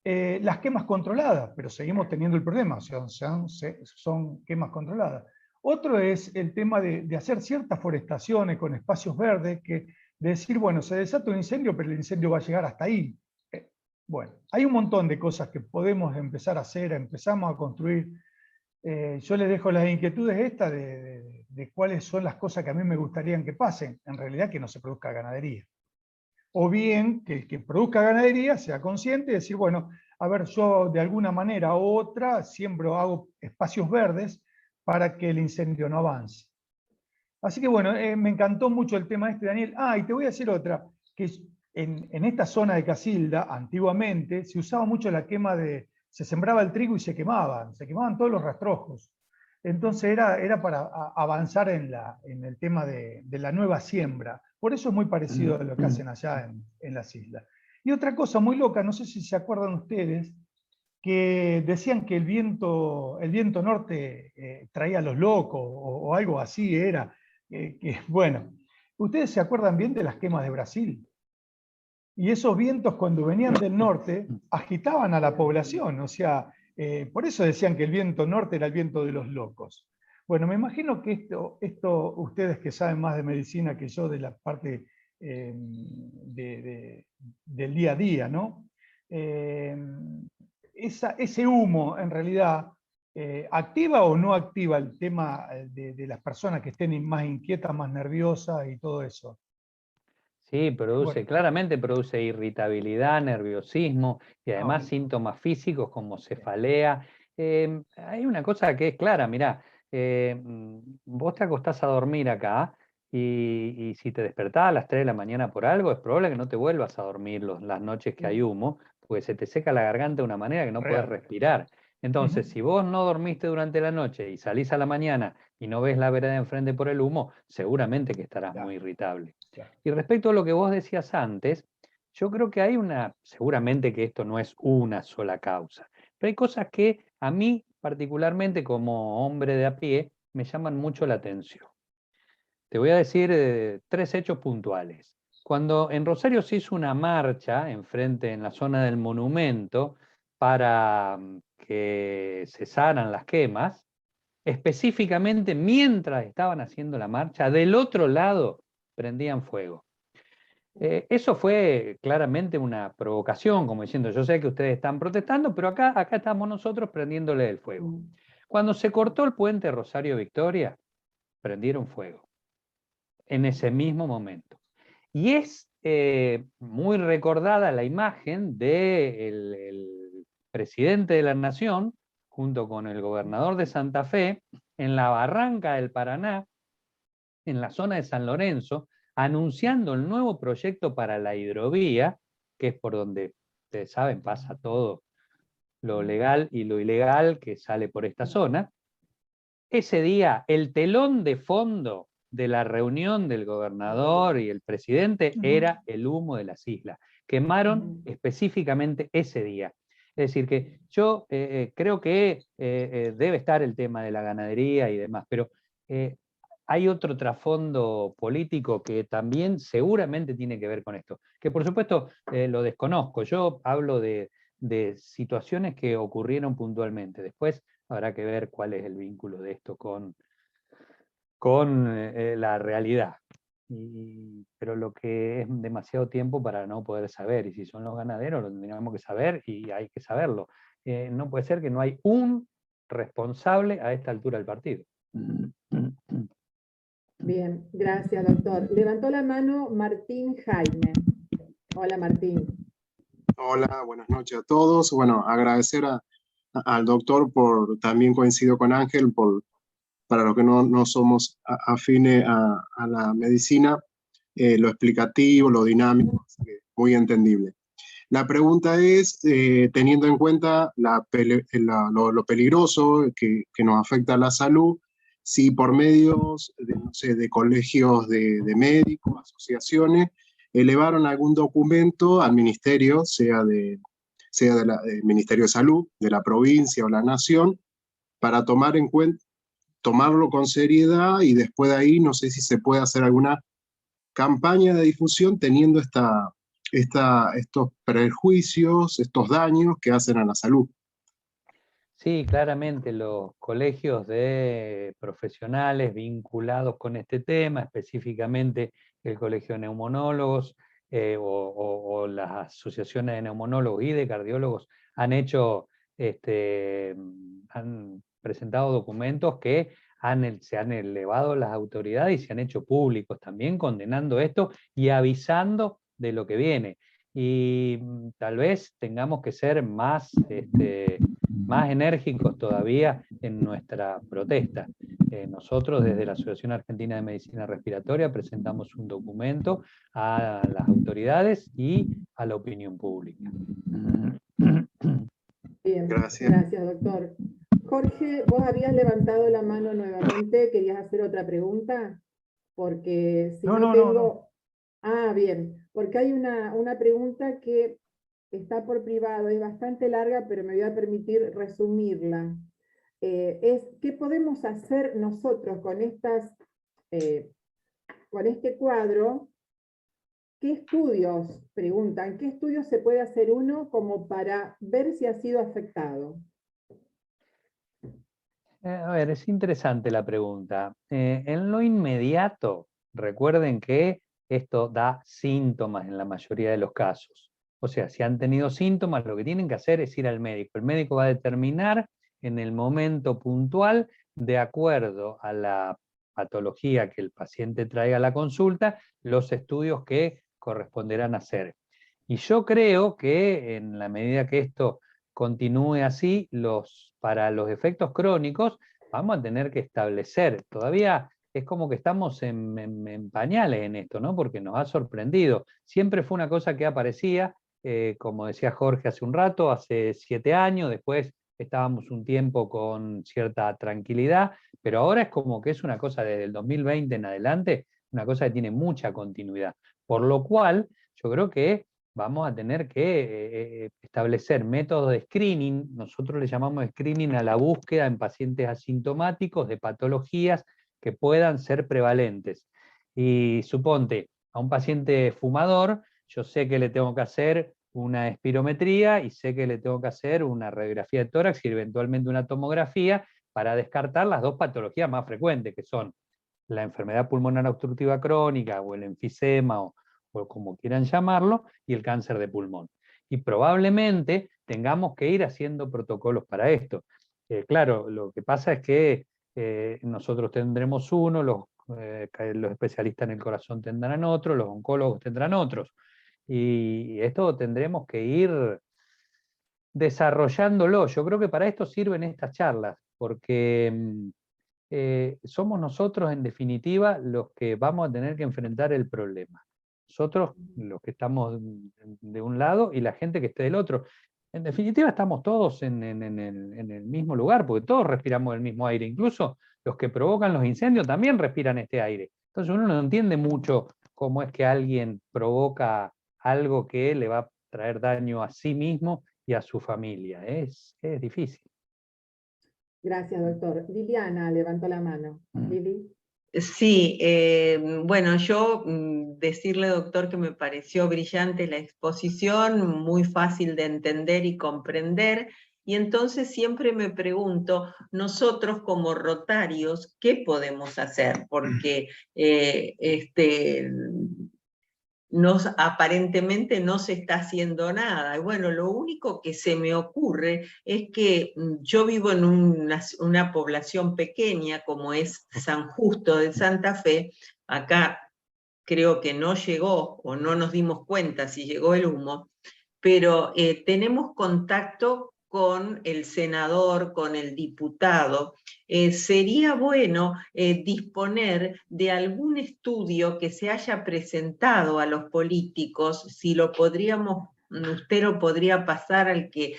Las quemas controladas, pero seguimos teniendo el problema, son quemas controladas. Otro es el tema de hacer ciertas forestaciones con espacios verdes, de decir, bueno, se desata un incendio, pero el incendio va a llegar hasta ahí. Bueno, hay un montón de cosas que podemos empezar a hacer, empezamos a construir yo les dejo las inquietudes estas de cuáles son las cosas que a mí me gustaría que pasen, en realidad que no se produzca ganadería. O bien que el que produzca ganadería sea consciente y decir, bueno, a ver, yo de alguna manera u otra siembro, hago espacios verdes para que el incendio no avance. Así que bueno, me encantó mucho el tema este, Daniel. Ah, y te voy a decir otra, que en esta zona de Casilda, antiguamente, se usaba mucho la quema se sembraba el trigo y se quemaban todos los rastrojos. Entonces era para avanzar en el tema de la nueva siembra. Por eso es muy parecido a lo que hacen allá en las islas. Y otra cosa muy loca, no sé si se acuerdan ustedes, que decían que el viento norte traía a los locos, o algo así era. Bueno, ustedes se acuerdan bien de las quemas de Brasil. Y esos vientos cuando venían del norte agitaban a la población, o sea, por eso decían que el viento norte era el viento de los locos. Bueno, me imagino que esto ustedes que saben más de medicina que yo de la parte del día a día, ¿no? Ese humo en realidad activa o no activa el tema de las personas que estén más inquietas, más nerviosas y todo eso. Sí, claramente produce irritabilidad, nerviosismo y además síntomas físicos como cefalea. Hay una cosa que es clara, mirá, vos te acostás a dormir acá y si te despertás a las 3 de la mañana por algo, es probable que no te vuelvas a dormir las noches que hay humo, porque se te seca la garganta de una manera que no podés respirar. Entonces, si vos no dormiste durante la noche y salís a la mañana y no ves la vereda enfrente por el humo, seguramente que estarás muy irritable. Y respecto a lo que vos decías antes, yo creo que hay seguramente que esto no es una sola causa, pero hay cosas que a mí particularmente como hombre de a pie me llaman mucho la atención. Te voy a decir 3 hechos puntuales. Cuando en Rosario se hizo una marcha en la zona del monumento para que cesaran las quemas, específicamente mientras estaban haciendo la marcha, del otro lado prendían fuego. Eso fue claramente una provocación, como diciendo, yo sé que ustedes están protestando, pero acá estamos nosotros prendiéndole el fuego. Cuando se cortó el puente Rosario Victoria, prendieron fuego en ese mismo momento. Y es muy recordada la imagen del presidente de la Nación, junto con el gobernador de Santa Fe, en la barranca del Paraná, en la zona de San Lorenzo, anunciando el nuevo proyecto para la hidrovía, que es por donde, ustedes saben, pasa todo lo legal y lo ilegal que sale por esta zona. Ese día, el telón de fondo de la reunión del gobernador y el presidente era el humo de las islas. Quemaron específicamente ese día. Es decir, que yo creo que debe estar el tema de la ganadería y demás, pero hay otro trasfondo político que también seguramente tiene que ver con esto, que por supuesto lo desconozco. Yo hablo de situaciones que ocurrieron puntualmente. Después habrá que ver cuál es el vínculo de esto con la realidad. Pero lo que es demasiado tiempo para no poder saber, y si son los ganaderos lo tendríamos que saber y hay que saberlo. No puede ser que no hay un responsable a esta altura del partido. Bien, gracias, doctor. Levantó la mano Martín Jaime. Hola, Martín. Hola, buenas noches a todos. Bueno, agradecer al doctor también coincido con Ángel, para los que no somos afines a la medicina, lo explicativo, lo dinámico, muy entendible. La pregunta es, teniendo en cuenta lo peligroso que nos afecta a la salud, si por medios de colegios de médicos, asociaciones, elevaron algún documento al ministerio, sea del Ministerio de Salud, de la provincia o la nación, para tomarlo con seriedad y después de ahí no sé si se puede hacer alguna campaña de difusión teniendo estos prejuicios, estos daños que hacen a la salud. Sí, claramente los colegios de profesionales vinculados con este tema, específicamente el Colegio de Neumonólogos o las asociaciones de neumonólogos y de cardiólogos, han presentado documentos que se han elevado las autoridades y se han hecho públicos también condenando esto y avisando de lo que viene. Y tal vez tengamos que ser más enérgicos todavía en nuestra protesta. Nosotros desde la Asociación Argentina de Medicina Respiratoria presentamos un documento a las autoridades y a la opinión pública. Bien, Gracias. doctor. Jorge, vos habías levantado la mano nuevamente, ¿querías hacer otra pregunta? Porque si no tengo... No. Ah, bien, porque hay una pregunta que está por privado, es bastante larga, pero me voy a permitir resumirla. ¿Qué podemos hacer nosotros con con este cuadro? ¿Qué estudios, preguntan, qué estudios se puede hacer uno como para ver si ha sido afectado? A ver, es interesante la pregunta. En lo inmediato, recuerden que esto da síntomas en la mayoría de los casos. O sea, si han tenido síntomas, lo que tienen que hacer es ir al médico. El médico va a determinar en el momento puntual, de acuerdo a la patología que el paciente traiga a la consulta, los estudios que corresponderán hacer. Y yo creo que en la medida que esto continúe así, para los efectos crónicos vamos a tener que establecer, todavía es como que estamos en pañales en esto, ¿no? Porque nos ha sorprendido. Siempre fue una cosa que aparecía, como decía Jorge hace un rato, hace 7 años, después estábamos un tiempo con cierta tranquilidad, pero ahora es como que es una cosa desde el 2020 en adelante, una cosa que tiene mucha continuidad. Por lo cual, yo creo que vamos a tener que establecer métodos de screening. Nosotros le llamamos screening a la búsqueda en pacientes asintomáticos de patologías que puedan ser prevalentes. Y suponte, a un paciente fumador, yo sé que le tengo que hacer una espirometría y sé que le tengo que hacer una radiografía de tórax y eventualmente una tomografía para descartar las 2 patologías más frecuentes, que son la enfermedad pulmonar obstructiva crónica o el enfisema o como quieran llamarlo, y el cáncer de pulmón. Y probablemente tengamos que ir haciendo protocolos para esto. Claro, lo que pasa es que nosotros tendremos uno, los especialistas en el corazón tendrán otro, los oncólogos tendrán otros. Y esto tendremos que ir desarrollándolo. Yo creo que para esto sirven estas charlas, porque somos nosotros, en definitiva, los que vamos a tener que enfrentar el problema. Nosotros, los que estamos de un lado, y la gente que esté del otro. En definitiva, estamos todos en el mismo lugar, porque todos respiramos el mismo aire. Incluso los que provocan los incendios también respiran este aire. Entonces uno no entiende mucho cómo es que alguien provoca algo que le va a traer daño a sí mismo y a su familia. Es difícil. Gracias, doctor. Liliana levantó la mano. Lili. Sí, bueno, yo decirle, doctor, que me pareció brillante la exposición, muy fácil de entender y comprender, y entonces siempre me pregunto, nosotros como rotarios, ¿qué podemos hacer? Porque aparentemente no se está haciendo nada. Y bueno, lo único que se me ocurre es que yo vivo en una población pequeña como es San Justo de Santa Fe. Acá creo que no llegó o no nos dimos cuenta si llegó el humo, pero tenemos contacto con el senador, con el diputado. Sería bueno disponer de algún estudio que se haya presentado a los políticos, si lo podríamos, usted lo podría pasar al que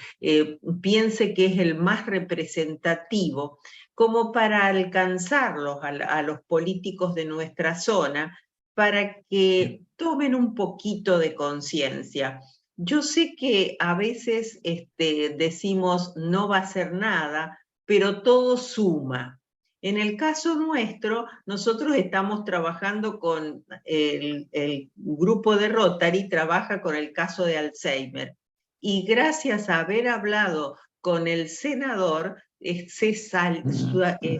piense que es el más representativo, como para alcanzarlos a los políticos de nuestra zona, para que tomen un poquito de conciencia. Yo sé que a veces decimos no va a ser nada, pero todo suma. En el caso nuestro, nosotros estamos trabajando con el grupo de Rotary, trabaja con el caso de Alzheimer. Y gracias a haber hablado con el senador,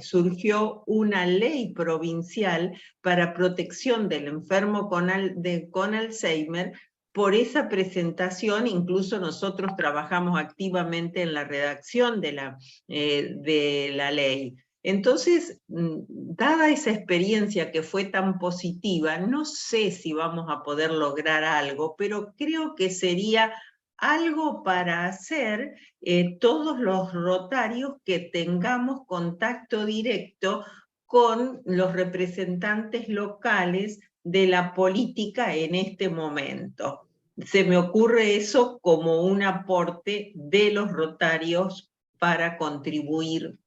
surgió una ley provincial para protección del enfermo con Alzheimer, por esa presentación. Incluso nosotros trabajamos activamente en la redacción de la ley. Entonces, dada esa experiencia que fue tan positiva, no sé si vamos a poder lograr algo, pero creo que sería algo para hacer todos los rotarios que tengamos contacto directo con los representantes locales de la política en este momento. Se me ocurre eso como un aporte de los rotarios para contribuir,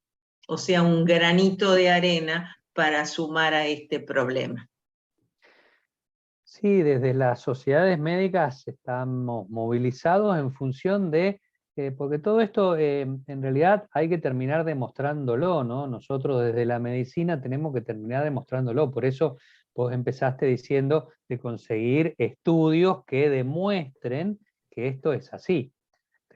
o sea, un granito de arena para sumar a este problema. Sí, desde las sociedades médicas estamos movilizados en función de, porque todo esto en realidad hay que terminar demostrándolo, ¿no? Nosotros desde la medicina tenemos que terminar demostrándolo, por eso vos empezaste diciendo de conseguir estudios que demuestren que esto es así.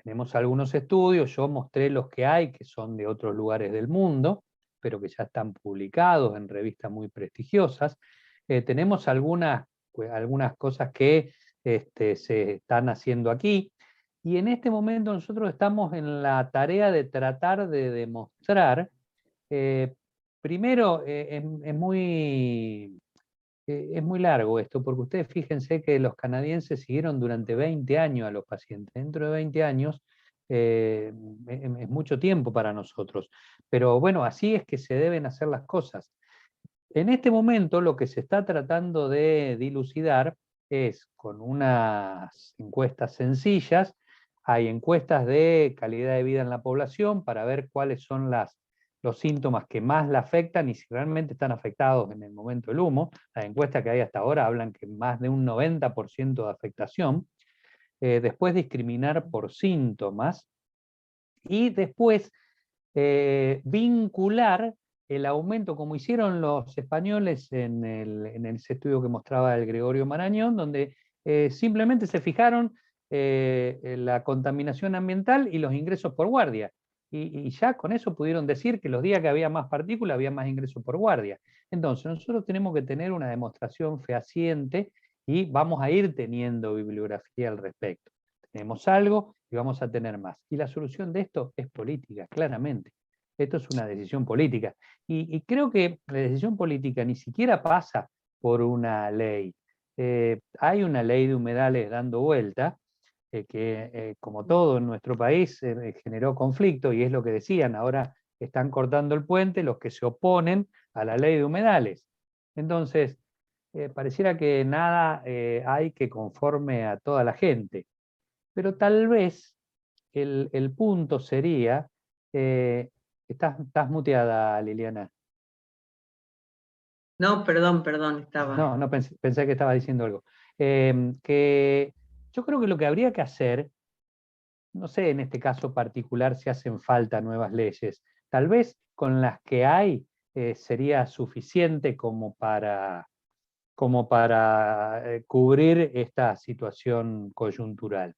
Tenemos algunos estudios, yo mostré los que hay, que son de otros lugares del mundo, pero que ya están publicados en revistas muy prestigiosas. Tenemos algunas cosas que se están haciendo aquí, y en este momento nosotros estamos en la tarea de tratar de demostrar, primero es muy largo esto, porque ustedes fíjense que los canadienses siguieron durante 20 años a los pacientes. Dentro de 20 años es mucho tiempo para nosotros, pero bueno, así es que se deben hacer las cosas. En este momento lo que se está tratando de dilucidar es con unas encuestas sencillas. Hay encuestas de calidad de vida en la población para ver cuáles son los síntomas que más la afectan y si realmente están afectados en el momento del humo. Las encuestas que hay hasta ahora hablan que más de un 90% de afectación. Después discriminar por síntomas y después vincular el aumento, como hicieron los españoles en ese estudio que mostraba el Gregorio Marañón, donde simplemente se fijaron la contaminación ambiental y los ingresos por guardia. Y ya con eso pudieron decir que los días que había más partículas había más ingresos por guardia. Entonces nosotros tenemos que tener una demostración fehaciente y vamos a ir teniendo bibliografía al respecto. Tenemos algo y vamos a tener más. Y la solución de esto es política, claramente. Esto es una decisión política. Y creo que la decisión política ni siquiera pasa por una ley. Hay una ley de humedales dando vuelta, que como todo en nuestro país generó conflicto, y es lo que decían, ahora están cortando el puente los que se oponen a la ley de humedales. Entonces, pareciera que nada hay que conforme a toda la gente. Pero tal vez el punto sería, estás muteada, Liliana. No, perdón, estaba. No, pensé que estaba diciendo algo. Que yo creo que lo que habría que hacer, no sé en este caso particular si hacen falta nuevas leyes, tal vez con las que hay sería suficiente como para cubrir esta situación coyuntural.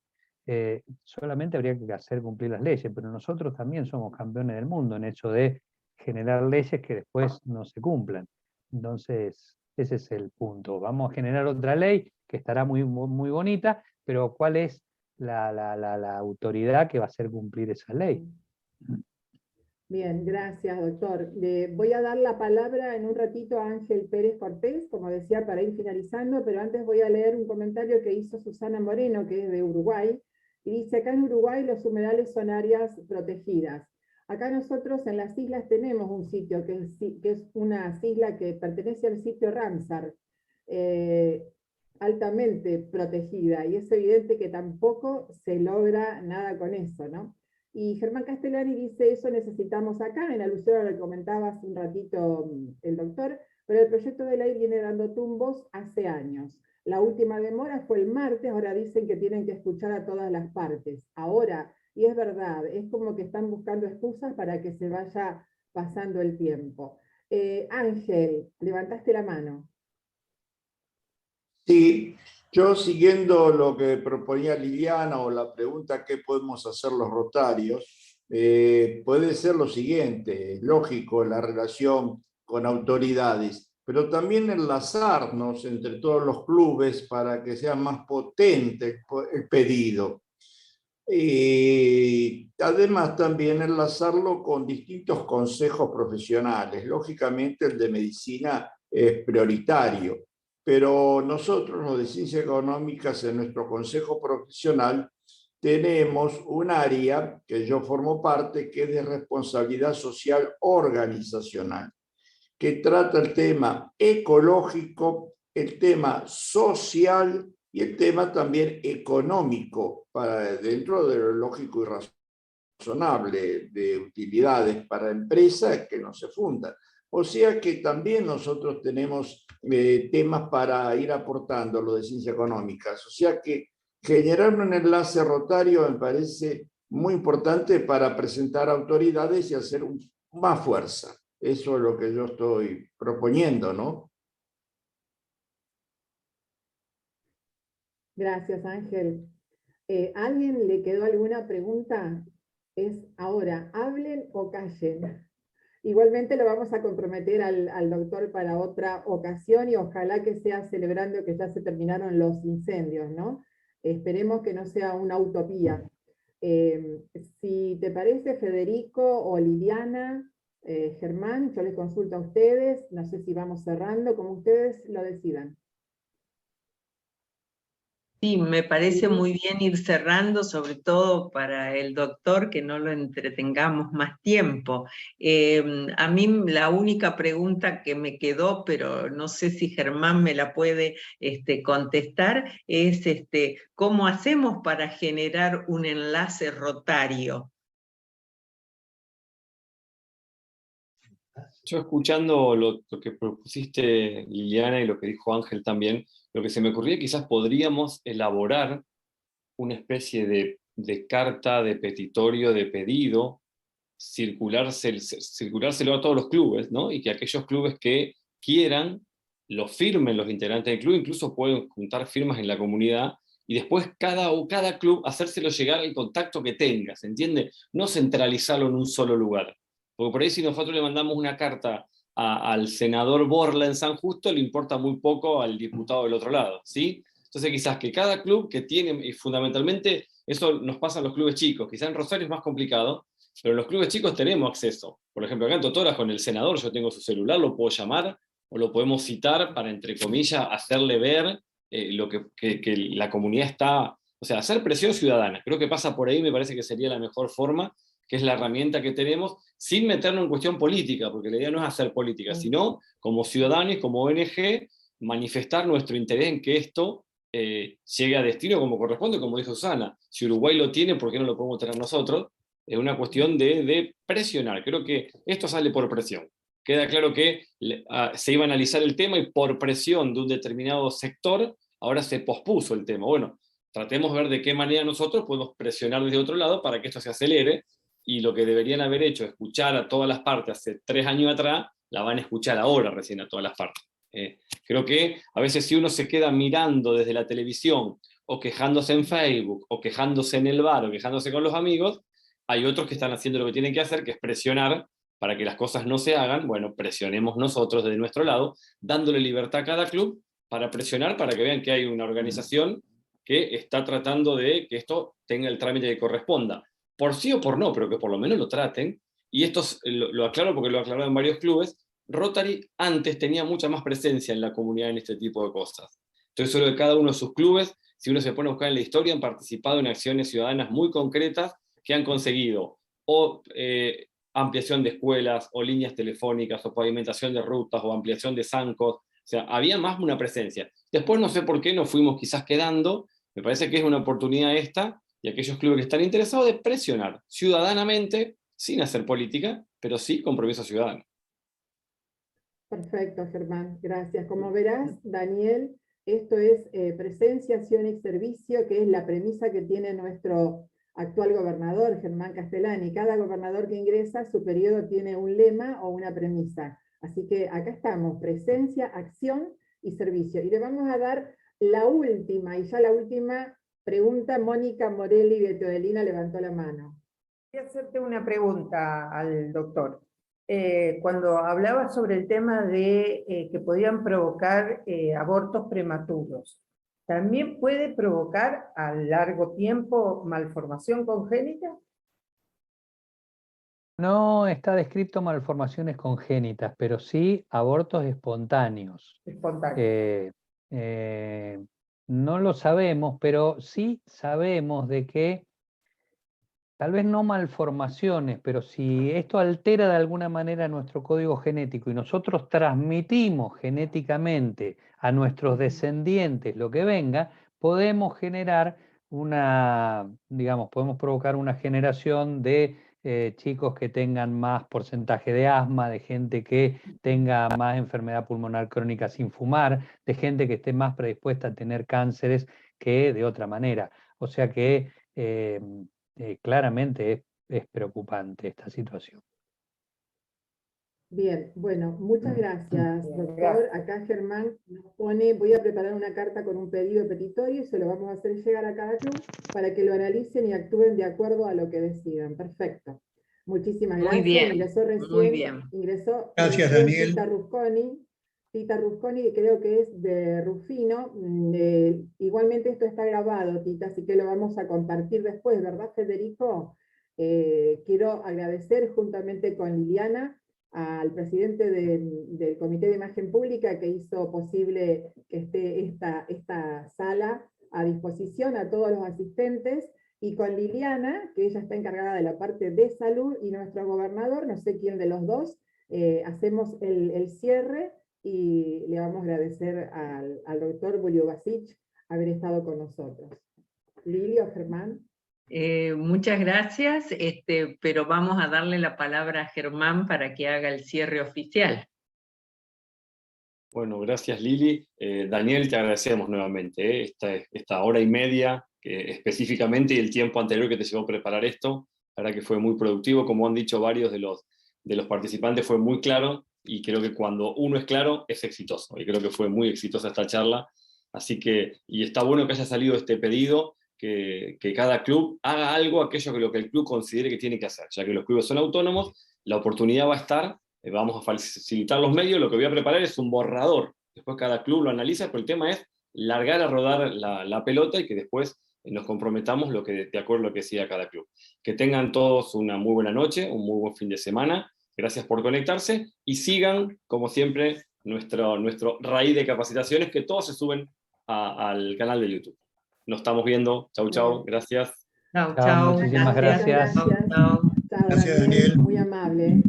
Solamente habría que hacer cumplir las leyes, pero nosotros también somos campeones del mundo en eso de generar leyes que después no se cumplan. Entonces, ese es el punto. Vamos a generar otra ley que estará muy, muy bonita, pero ¿cuál es la autoridad que va a hacer cumplir esa ley? Bien, gracias, doctor. Le voy a dar la palabra en un ratito a Ángel Pérez Cortés, como decía, para ir finalizando, pero antes voy a leer un comentario que hizo Susana Moreno, que es de Uruguay, y dice: acá en Uruguay los humedales son áreas protegidas. Acá nosotros en las islas tenemos un sitio que es una isla que pertenece al sitio Ramsar, altamente protegida, y es evidente que tampoco se logra nada con eso, ¿no? Y Germán Castellani dice: eso necesitamos acá, en alusión a lo que comentaba hace un ratito el doctor, pero el proyecto de ley viene dando tumbos hace años. La última demora fue el martes, ahora dicen que tienen que escuchar a todas las partes. Ahora, y es verdad, es como que están buscando excusas para que se vaya pasando el tiempo. Ángel, levantaste la mano. Sí, yo siguiendo lo que proponía Liliana o la pregunta ¿qué podemos hacer los rotarios? Puede ser lo siguiente, lógico, la relación con autoridades, pero también enlazarnos entre todos los clubes para que sea más potente el pedido. Y además también enlazarlo con distintos consejos profesionales. Lógicamente el de medicina es prioritario, pero nosotros los de ciencias económicas en nuestro consejo profesional tenemos un área que yo formo parte que es de responsabilidad social organizacional, que trata el tema ecológico, el tema social y el tema también económico, para dentro de lo lógico y razonable de utilidades para empresas que no se fundan. O sea que también nosotros tenemos temas para ir aportando lo de ciencias económicas. O sea que generar un enlace rotario me parece muy importante para presentar autoridades y hacer más fuerza. Eso es lo que yo estoy proponiendo, ¿no? Gracias, Ángel. ¿Alguien le quedó alguna pregunta? Es ahora, hablen o callen. Igualmente lo vamos a comprometer al doctor para otra ocasión y ojalá que sea celebrando que ya se terminaron los incendios, ¿no? Esperemos que no sea una utopía. Si te parece, Federico o Liliana, Germán, yo les consulto a ustedes, no sé si vamos cerrando, como ustedes lo decidan. Sí, me parece muy bien ir cerrando, sobre todo para el doctor, que no lo entretengamos más tiempo. A mí la única pregunta que me quedó, pero no sé si Germán me la puede contestar, es ¿cómo hacemos para generar un enlace rotario? Yo escuchando lo que propusiste, Liliana, y lo que dijo Ángel también, lo que se me ocurría quizás podríamos elaborar una especie de carta, de petitorio, de pedido, circulárselo a todos los clubes, ¿no? Y que aquellos clubes que quieran lo firmen los integrantes del club, incluso pueden juntar firmas en la comunidad, y después cada club hacérselo llegar al contacto que tenga, ¿se entiende? No centralizarlo en un solo lugar. Porque por ahí si nosotros le mandamos una carta al senador Borla en San Justo, le importa muy poco al diputado del otro lado, ¿sí? Entonces quizás que cada club que tiene, y fundamentalmente eso nos pasa en los clubes chicos, quizás en Rosario es más complicado, pero en los clubes chicos tenemos acceso. Por ejemplo, acá en Totora con el senador yo tengo su celular, lo puedo llamar o lo podemos citar para, entre comillas, hacerle ver lo que la comunidad está, o sea, hacer presión ciudadana. Creo que pasa por ahí, me parece que sería la mejor forma, que es la herramienta que tenemos, sin meternos en cuestión política, porque la idea no es hacer política, sino como ciudadanos, como ONG, manifestar nuestro interés en que esto llegue a destino como corresponde, como dijo Susana. Si Uruguay lo tiene, ¿por qué no lo podemos tener nosotros? Es una cuestión de presionar. Creo que esto sale por presión. Queda claro que se iba a analizar el tema y por presión de un determinado sector, ahora se pospuso el tema. Bueno, tratemos de ver de qué manera nosotros podemos presionar desde otro lado para que esto se acelere, y lo que deberían haber hecho, escuchar a todas las partes hace 3 años atrás, la van a escuchar ahora recién a todas las partes. Creo que a veces si uno se queda mirando desde la televisión, o quejándose en Facebook, o quejándose en el bar, o quejándose con los amigos, hay otros que están haciendo lo que tienen que hacer, que es presionar para que las cosas no se hagan. Bueno, presionemos nosotros de nuestro lado, dándole libertad a cada club para presionar, para que vean que hay una organización que está tratando de que esto tenga el trámite que corresponda. Por sí o por no, pero que por lo menos lo traten. Y esto lo aclaro porque lo he aclarado en varios clubes. Rotary antes tenía mucha más presencia en la comunidad en este tipo de cosas. Entonces, solo de cada uno de sus clubes, si uno se pone a buscar en la historia, han participado en acciones ciudadanas muy concretas que han conseguido o ampliación de escuelas, o líneas telefónicas, o pavimentación de rutas, o ampliación de zancos. O sea, había más una presencia. Después no sé por qué nos fuimos quizás quedando. Me parece que es una oportunidad esta, y aquellos clubes que están interesados, de presionar ciudadanamente, sin hacer política, pero sí compromiso ciudadano. Perfecto, Germán, gracias. Como verás, Daniel, esto es presencia, acción y servicio, que es la premisa que tiene nuestro actual gobernador, Germán Castellani. Cada gobernador que ingresa, su periodo tiene un lema o una premisa. Así que acá estamos, presencia, acción y servicio. Y le vamos a dar la última, y ya la última pregunta. Mónica Morelli de Teodelina levantó la mano. Quería hacerte una pregunta al doctor. cuando hablaba sobre el tema de que podían provocar abortos prematuros. ¿También puede provocar a largo tiempo malformación congénita? No está descrito malformaciones congénitas, pero sí abortos espontáneos. Espontáneo. No lo sabemos, pero sí sabemos de que, tal vez no malformaciones, pero si esto altera de alguna manera nuestro código genético y nosotros transmitimos genéticamente a nuestros descendientes lo que venga, podemos generar digamos, podemos provocar una generación de chicos que tengan más porcentaje de asma, de gente que tenga más enfermedad pulmonar crónica sin fumar, de gente que esté más predispuesta a tener cánceres que de otra manera. O sea que claramente es preocupante esta situación. Bien, bueno, muchas gracias, doctor. Acá Germán nos pone, voy a preparar una carta con un pedido petitorio y se lo vamos a hacer llegar a cada club para que lo analicen y actúen de acuerdo a lo que decidan. Perfecto. Muchísimas gracias. Muy bien, ingresó recién, muy bien. Gracias, Daniel. Tita Rusconi, que creo que es de Rufino. Igualmente esto está grabado, Tita, así que lo vamos a compartir después, ¿verdad, Federico? Quiero agradecer juntamente con Liliana al presidente del Comité de Imagen Pública que hizo posible que esté esta sala a disposición a todos los asistentes, y con Liliana, que ella está encargada de la parte de salud, y nuestro gobernador, no sé quién de los dos, hacemos el cierre, y le vamos a agradecer al doctor Buljubasic haber estado con nosotros. Lili o Germán. Muchas gracias, pero vamos a darle la palabra a Germán para que haga el cierre oficial. Bueno, gracias Lili. Daniel, te agradecemos nuevamente esta hora y media específicamente, y el tiempo anterior que te llevó a preparar esto. La verdad que fue muy productivo, como han dicho varios de los participantes, fue muy claro, y creo que cuando uno es claro es exitoso, y creo que fue muy exitosa esta charla. Así que, y está bueno que haya salido este pedido, que cada club haga algo, aquello que lo que el club considere que tiene que hacer, ya que los clubes son autónomos, la oportunidad va a estar, vamos a facilitar los medios, lo que voy a preparar es un borrador, después cada club lo analiza, pero el tema es largar a rodar la pelota, y que después nos comprometamos de acuerdo a lo que decida cada club. Que tengan todos una muy buena noche, un muy buen fin de semana, gracias por conectarse, y sigan, como siempre, nuestro raíz de capacitaciones, que todos se suben al canal de YouTube. Nos estamos viendo. Chau, chau. Gracias. Chau, chau. Muchísimas gracias. Chau, chau. Chao, Gracias, Daniel. Muy amable.